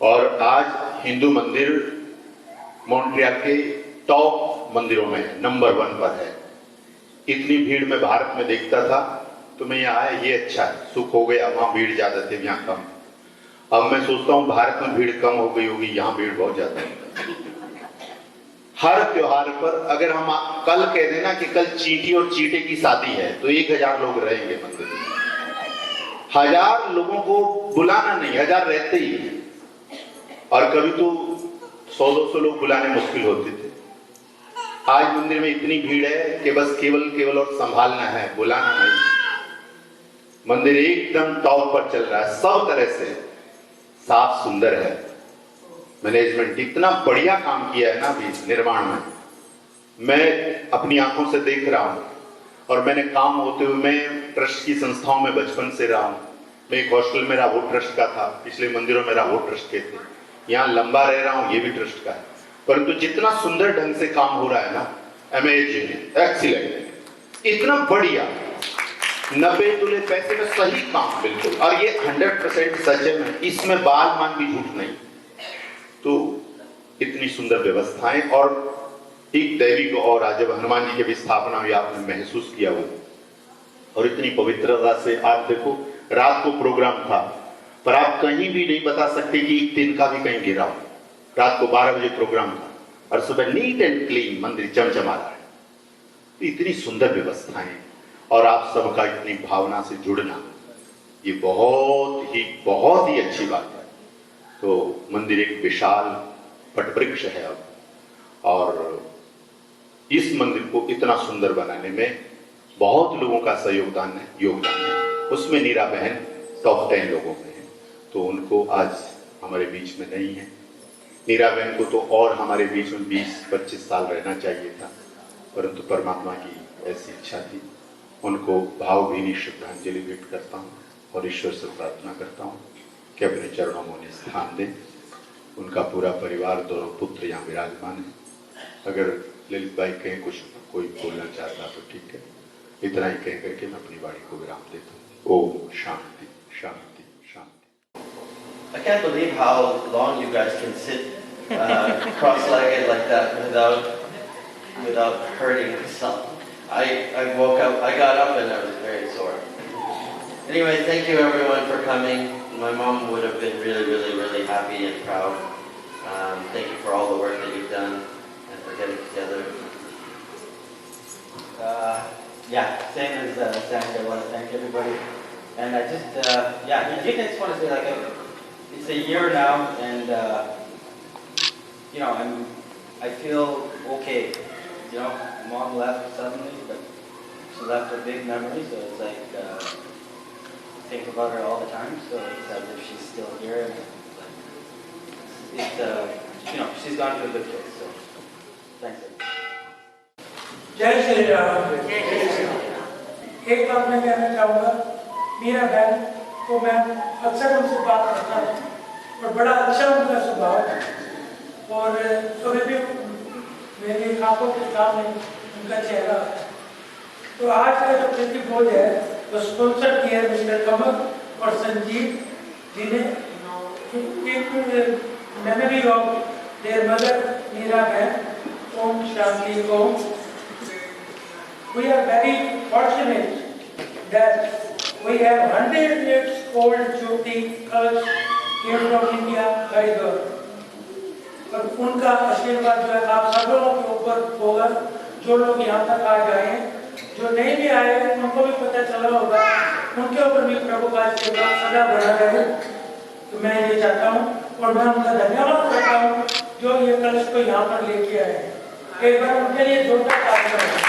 और आज हिंदू मंदिर मॉन्ट्रियल के टॉप मंदिरों में है, नंबर 1 पर है। इतनी भीड़ में भारत में देखता था तो मैं यहाँ आया, ये अच्छा है, सुख हो गया, वहां भीड़ ज्यादा थी, यहाँ कम। अब मैं सोचता हूँ भारत में भीड़ कम हो गई होगी, यहाँ भीड़ बहुत ज्यादा है। हर त्योहार पर अगर हम कल कह देना कि कल चींटी और चींटे की शादी है तो 1000 लोग रहेंगे मंदिर में। 1000 लोगों को बुलाना नहीं, 1000 रहते ही हैं। और कभी तो 100-200 लोग बुलाने मुश्किल होते थे। आज मंदिर में इतनी भीड़ है कि बस केवल और संभालना है, बुलाना नहीं। मंदिर एकदम टॉप पर चल रहा है, सब तरह से साफ सुंदर है। मैनेजमेंट इतना बढ़िया काम किया है ना अभी निर्माण में, मैं अपनी आंखों से देख रहा हूं। और मैंने काम होते हुए, मैं ट्रस्ट की संस्थाओं में बचपन से रहा हूं। मैं एक हॉस्टल में रहा, वो ट्रस्ट का था। पिछले मंदिरों में रहा, वो ट्रस्ट के थे। यहाँ लंबा रह रहा हूँ, ये भी ट्रस्ट का है। परंतु जितना सुंदर ढंग से काम हो रहा है ना, अमेजिंग, एक्सीलेंट, इतना बढ़िया, 90 तुले पैसे में सही काम बिल्कुल। और ये 100% सच है, इसमें बाल मान भी झूठ नहीं। तो इतनी सुंदर व्यवस्थाएं और एक दैविक और आज जब हनुमान जी की भी स्थापना हुई आपने महसूस किया वो, और इतनी पवित्रता से। आप देखो रात को प्रोग्राम था पर आप कहीं भी नहीं बता सकते कि एक दिन का भी कहीं गिरा हो। रात को 12 बजे प्रोग्राम था और सुबह नीट एंड क्लीन मंदिर चमचमा रहा है। इतनी सुंदर व्यवस्थाएं और आप सबका इतनी भावना से जुड़ना, ये बहुत ही अच्छी बात है। तो मंदिर एक विशाल पटवृक्ष है अब, और इस मंदिर को इतना सुंदर बनाने में बहुत लोगों का योगदान है। उसमें नीरा बहन टॉप 10 लोगों में है। तो उनको आज हमारे बीच में नहीं है। नीरा बहन को तो और हमारे बीच में 20-25 साल रहना चाहिए था, परंतु परमात्मा की ऐसी इच्छा थी। उनको भावभीनी श्रद्धांजलि भेंट करता हूँ और ईश्वर से प्रार्थना करता हूँ कि अपने चरणों में उन्हें स्थान दें। उनका पूरा परिवार, दोनों पुत्र यहाँ विराजमान है। अगर ललित भाई कहें कुछ कोई बोलना चाहता तो ठीक है, इतना ही कह करके मैं अपनी वाणी को विराम देता हूँ। ओम शांति शांति शांति। I can't believe how long you guys can sit cross-legged like that without hurting yourself. I woke up, I got up and I was very sore. Anyway, thank you everyone for coming. My mom would have been really happy and proud. Thank you for all the work that you've done and for getting together. Same as Sandy, I want to thank everybody. And I just, I just want to say, like, it's a year now, and, I feel okay. Mom left suddenly, but she left a big memory, so it's like, think about her all the time, so it's as if she's still here, and she's gone to a good place, so thanks. जय श्री राम। एक बात मैं कहना चाहूँगा, मीरा बहन को मैं अक्सर उनसे बात करता हूँ और बड़ा अच्छा उनका स्वभाव है। और सुबह भी मेरी आंखों के सामने उनका चेहरा है। तो आज का जो प्रतिभोज है वो स्पॉन्सर किया है मिस्टर कमल और संजीव जी ने, in memory of their mother Meera बहन। ओम Shanti Om. We are very fortunate that we have 100 years old Jyoti Kalash came from India, Haridwar. और उनका आशीर्वाद जो है आप सब लोगों के ऊपर होगा, जो लोग यहाँ तक आ गए हैं। जो नहीं भी आए उनको भी पता चला होगा, उनके ऊपर भी प्रभु का आशीर्वाद सदा बना रहे। तो मैं ये चाहता हूँ और मैं उनका धन्यवाद करता हूँ जो ये कलश को यहाँ पर लेके आए। एक बार उनके लिए जोरदार तालियां।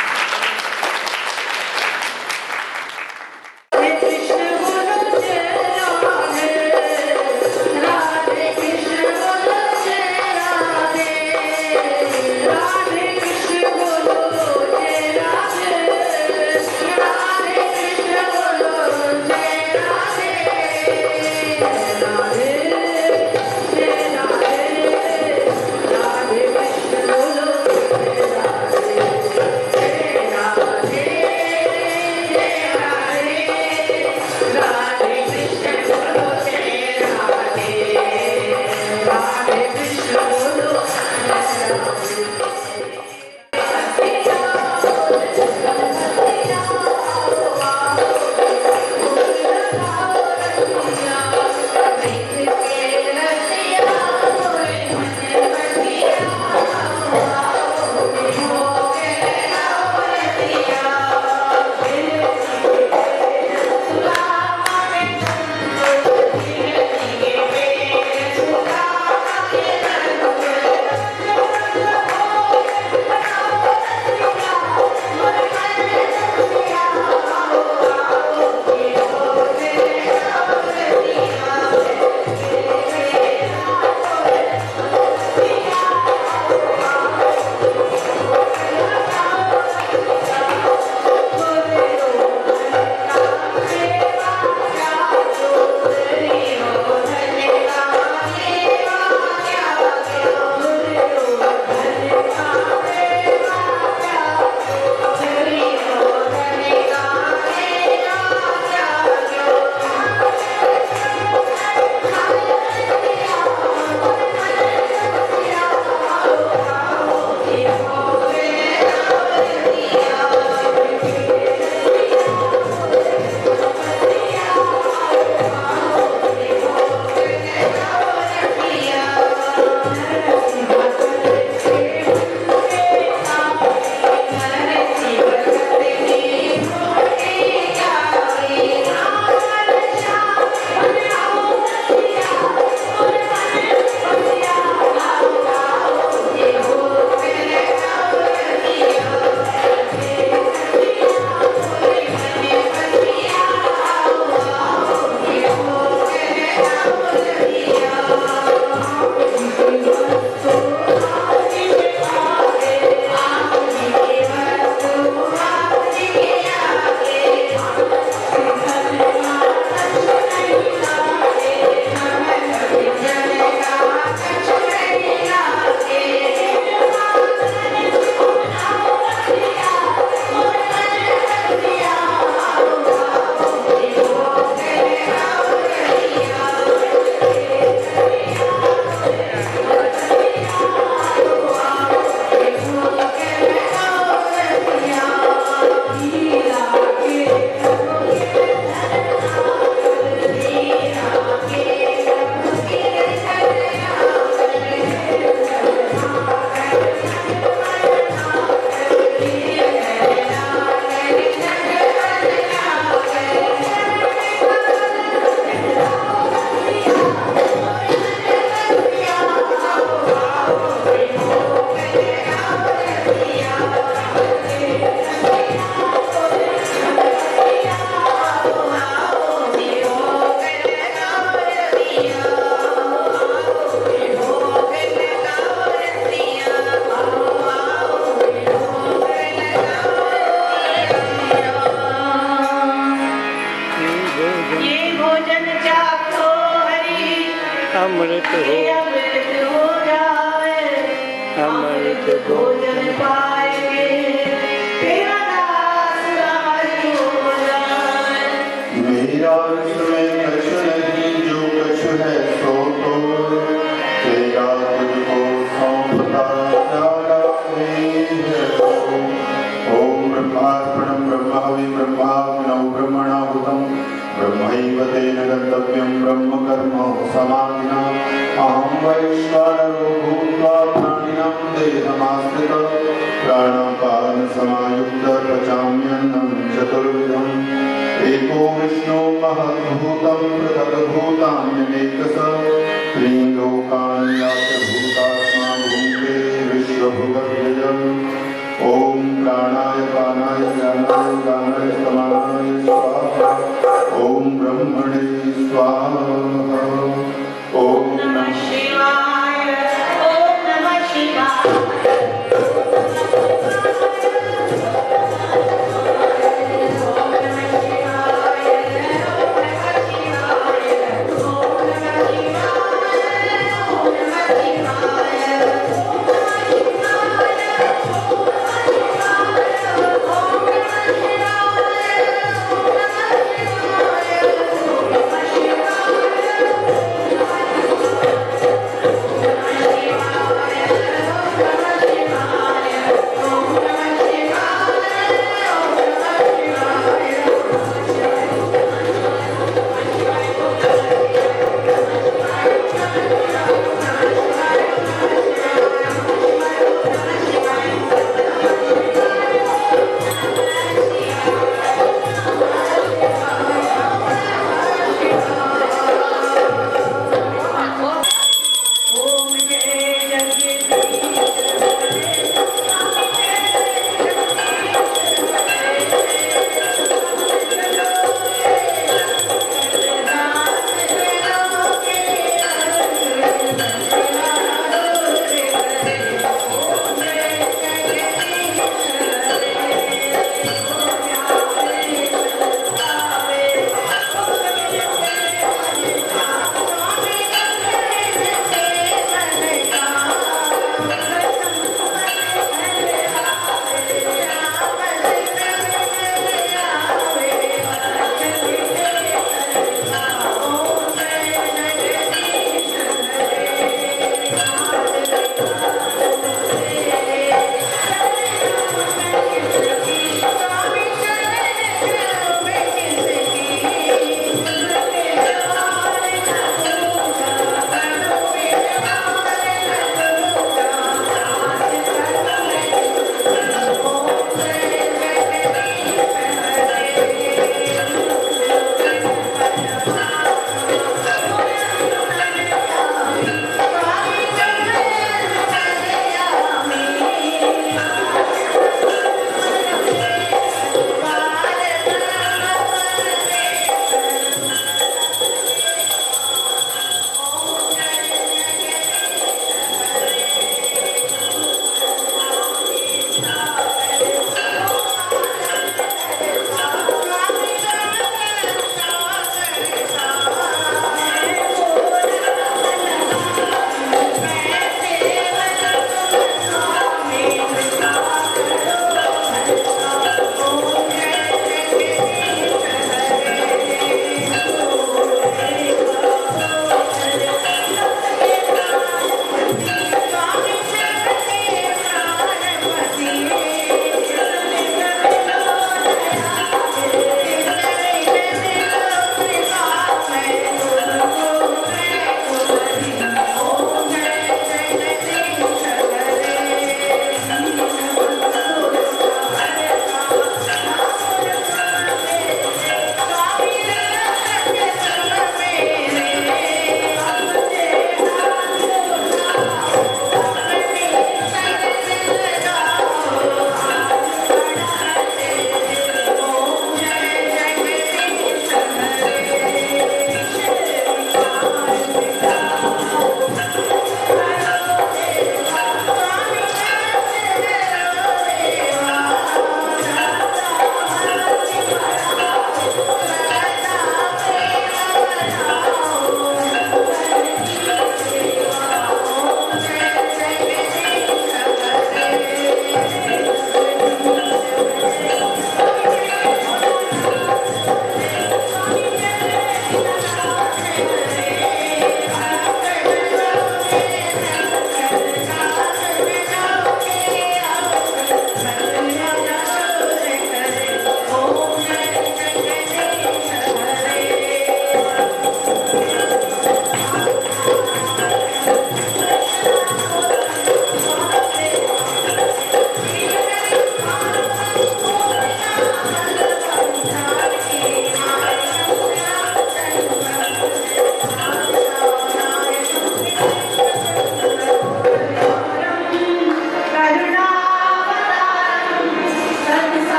ये भोजन चाखो हरि अमृत हो ये अमृत हो जाए अमृत भोजन पाएंगे तेरा दास अमर हो जाए। मेरा इसमें कछ नहीं जो कछ है सो तो तेरा तुझको सौंपता जाना नहीं है तो। ओम ब्रह्मार्पणं ब्रह्मावि ब्रह्माग्नौ ब्रह्मणाहुतं ब्रह्मैव तेन गन्तव्यं ब्रह्म कर्म समाधिना अहं वैश्वानरो भूत्वा प्राणिनां देहमाश्रितः प्राणापानसमायुक्तः पचाम्यन्नं चतुर्विधम् एको विष्णु महद्भूतं पृथग्भूतान्यनेकशः त्रीन् लोकान् यास्य भूतात्मा भुङ्क्ते विश्वभुवद्विजम्। ॐ प्राणाय पानाय ज्ञानाय गानाय समानाय स्वाहा। ॐ ब्रह्मणे स्वाहा। ॐ नमः शिवाय ओम नमः शिवाय। ॐ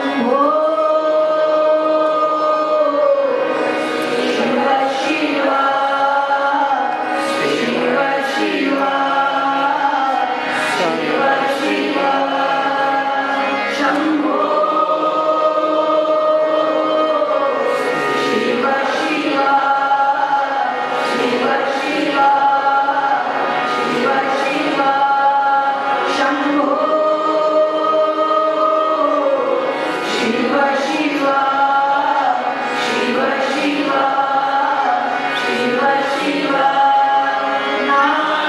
शंभो शिव शिव शिव शिव शिव शिव शंभो शिव शिव शिव शिव शिव शिव शंभो शिव शिव शिव शिव शिव शिव नारायण नारायण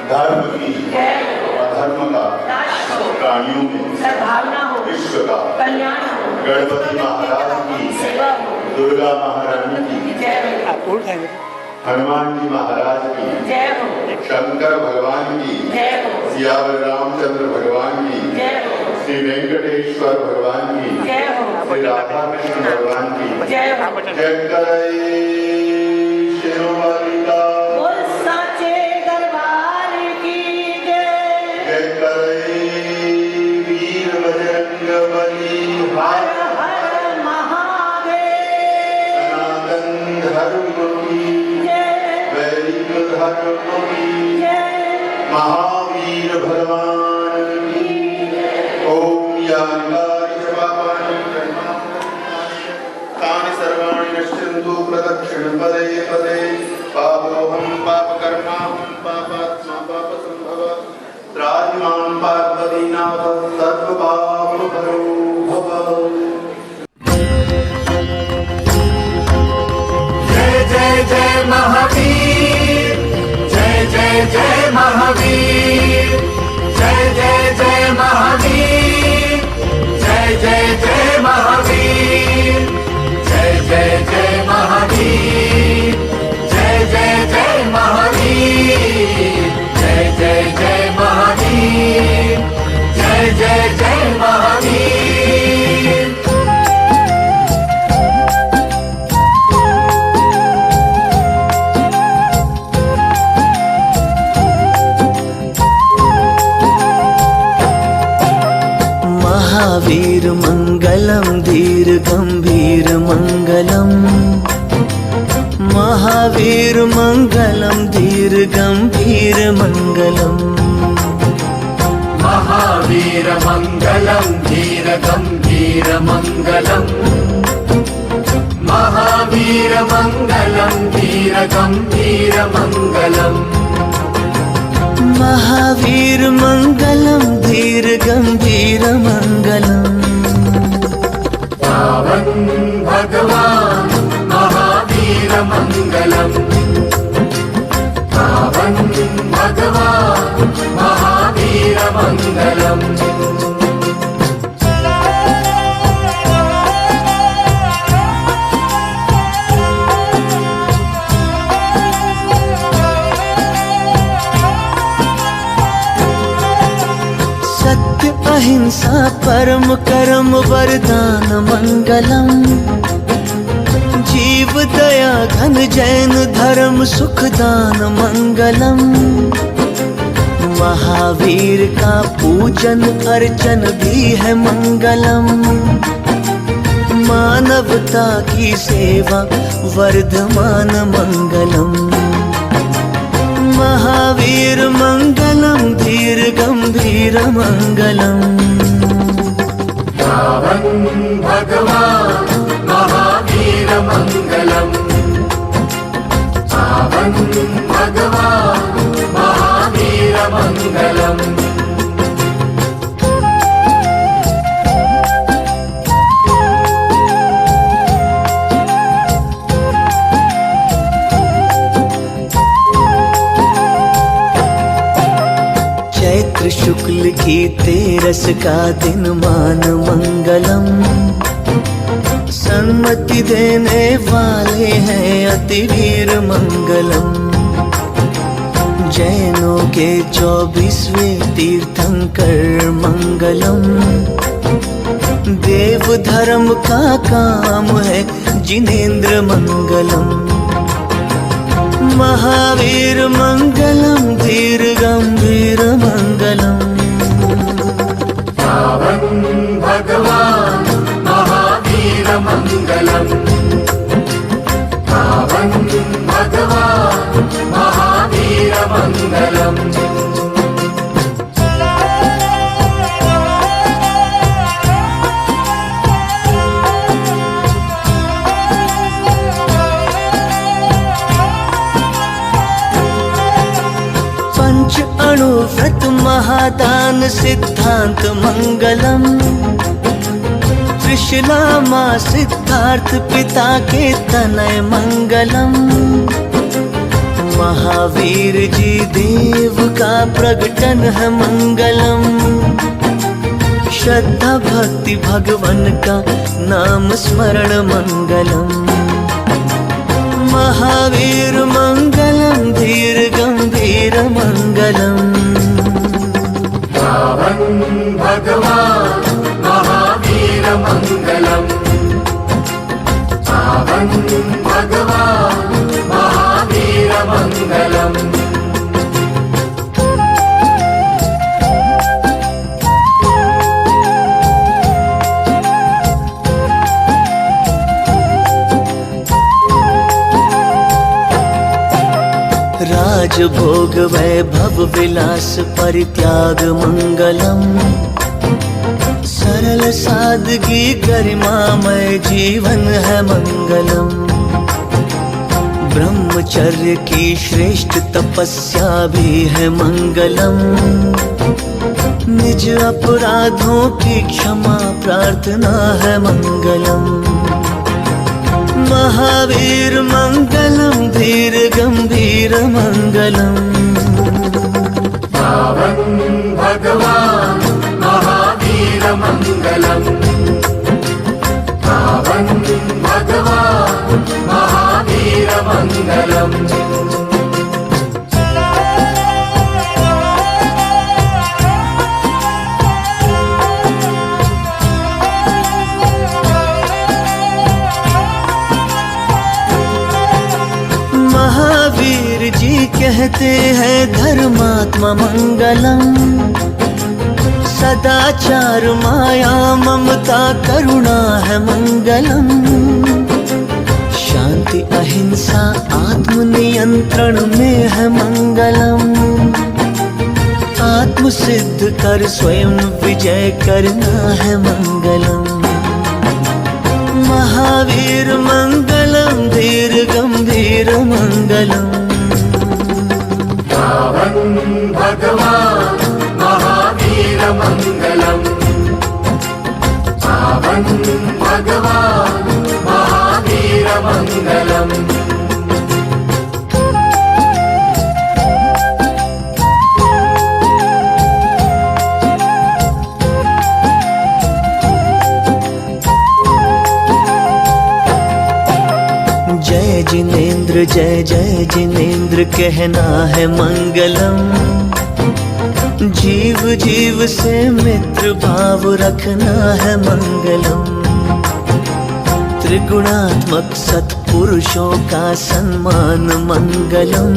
धर्म की अधर्म का प्राणियों में सद्भावना हो, विश्व का कल्याण हो, गणपति महाराज की सेवा हो, दुर्गा महारानी की जय हो, हनुमान जी महाराज की जय हो, शंकर भगवान की जय हो, सिया रामचंद्र भगवान की जय हो, श्री वेंकटेश्वर भगवान की जय हो, श्री राधा कृष्ण भगवान की जय हो। जय करे शिरोमणिका बोल साचे दरबार की जय। जय करे वीर बजरंग बली हर हर महादेव सनातन धर्म की जय वैदिक धर्म की जय महावीर भगवान की ओम यान्तानि च पापानि तानि सर्वाणि नश्यन्तु प्रदक्षिण पदे पदे पापोऽहं पापकर्माहं पापात्मा पापसम्भवः त्राहि मां पार्वतीनाथ सर्वपापहरो भव। जय जय जय महावीर, जय जय जय महावीर, जय जय जय महावीर, जय जय जय महावीर, जय जय जय महावीर, जय जय जय महावीर, जय जय जय महावीर, जय जय जय महावीर। महावीर मंगलम धीर गंभीर मंगलम, महावीर मंगलम धीर गंभीर मंगलम, महावीर मंगलम धीर गंभीर मंगलम, महावीर मंगलम धीर गंभीर मंगलम, महावीर मंगलम धीर गंभीर मंगलम। पावन भगवान महावीर मंगलम, पावन भगवान महावीर मंगलम। सत्य अहिंसा परम कर्म वरदान मंगलम, जीव दया घन जैन धर्म सुखदान मंगलम, महावीर का पूजन अर्चन भी है मंगलम, मानवता की सेवा वर्धमान मंगलम, महावीर मंगलम धीर गंभीर मंगलम। पावन भगवान महावीर मंगलम, पावन भगवान महावीर मंगलम। चैत्र शुक्ल की 13 धनतेरस का दिन मान मंगलम, सन्मति देने वाले हैं अतिवीर मंगलम। जैनों के 24वें तीर्थंकर मंगलम, देव धर्म का काम है जिनेंद्र मंगलम। महावीर मंगलम, धीर गंभीर मंगलम। पावन भगवान महावीर मंगलम, पावन भगवान महावीर मंगलम। पंच अणु व्रत महादान सिद्धांत मंगलम, त्रिशला माँ सिद्धार्थ पिता के तनय मंगलम। महावीर जी देव का प्रगटन है मंगलम। श्रद्धा भक्ति भगवान का नाम स्मरण मंगलम। महावीर मंगलम, धीर गंभीर मंगलम। पावन भगवान महावीर मंगलम, पावन भगवान महावीर मंगलम। राजभोग वैभव विलास परित्याग मंगलम। सरल सादगी गरिमामय जीवन है मंगलम। ब्रह्मचर्य की श्रेष्ठ तपस्या भी है मंगलम। निज अपराधों की क्षमा प्रार्थना है मंगलम। महावीर मंगलम, धीर गंभीर मंगलम। पावन भगवान महावीर मंगलम, पावन भगवान महावीर मंगलम। महावीर जी कहते हैं धर्मात्मा मंगलम। सदाचार माया ममता करुणा है मंगलम। शांति अहिंसा आत्म नियंत्रण में है मंगलम। आत्म सिद्ध कर स्वयं विजय करना है मंगलम। महावीर मंगलम, धीर गंभीर मंगलम। पावन भगवान महावीर मंगलम, पावन भगवान महावीर मंगलम। जय जिनेंद्र, जय जय जिनेंद्र कहना है मंगलम। जीव जीव से मित्र भाव रखना है मंगलम। त्रिगुणात्मक सत्पुरुषों का सम्मान मंगलम।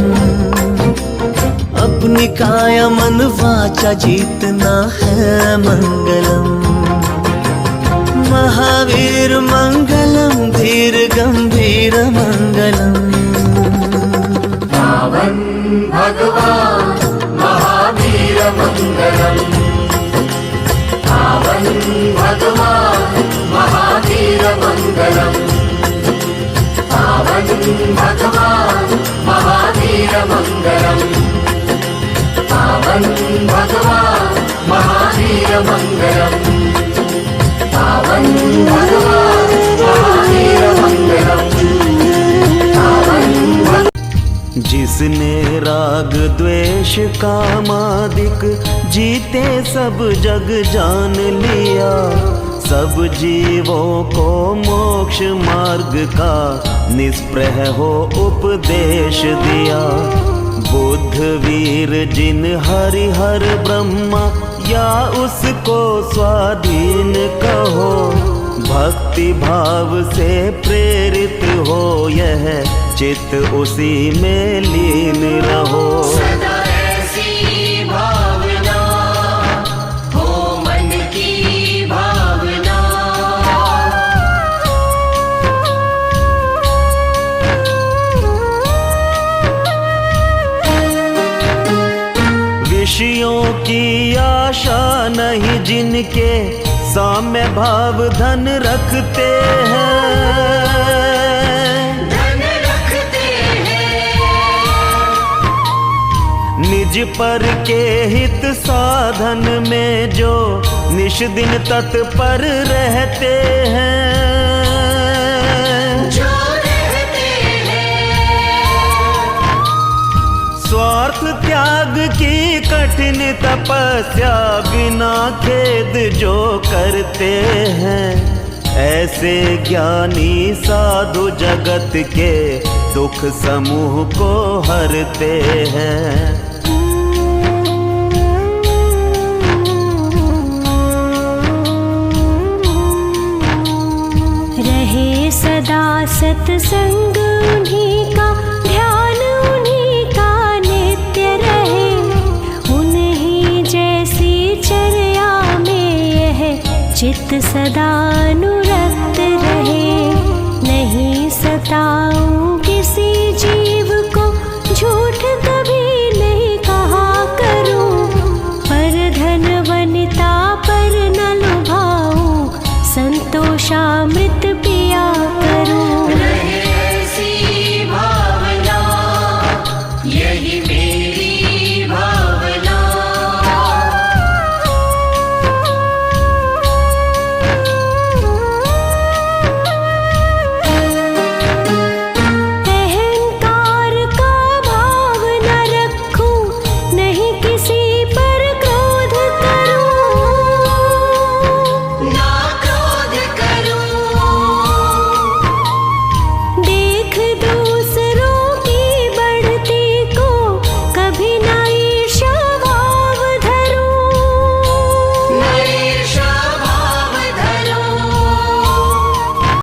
अपनी काया मन वाचा जीतना है मंगलम। महावीर मंगलम, धीर गंभीर मंगलम। पावन भगवान महावीर मंगलम, पावन भगवान महावीर मंगलम, पावन भगवान महावीर मंगलम, पावन भगवान महावीर मंगलम, पावन भगवान महावीर मंगलम, पावन। जिसने राग द्वेष कामादिक जीते सब जग जान लिया, सब जीवों को मोक्ष मार्ग का निष्प्रह हो उपदेश दिया। बुद्ध वीर जिन हरिहर ब्रह्मा या उसको स्वाधीन कहो, भक्ति भाव से प्रेरित हो यह चित्त उसी में लीन रहो। सदा ऐसी भावना हो मन की भावना। विषयों की आशा नहीं जिनके, साम्य भाव धन रखते हैं, धन रखते हैं। निज पर के हित साधन में जो निश दिन तत्पर रहते हैं, जो रहते हैं। स्वार्थ त्याग की कठिन तपस्या बिना खेद जो करते हैं, ऐसे ज्ञानी साधु जगत के दुख समूह को हरते हैं। रहे सदा सत्संग उन्हीं का, ध्यान उन्हीं का नित्य रहे, उन्हीं जैसी चर्या में यह चित्त सदा अनुरक्त रहे। नहीं सताऊं किसी जीव को, झूठ कभी नहीं कहा करूं, पर धन वनिता पर न लुभाऊं, संतोषामृत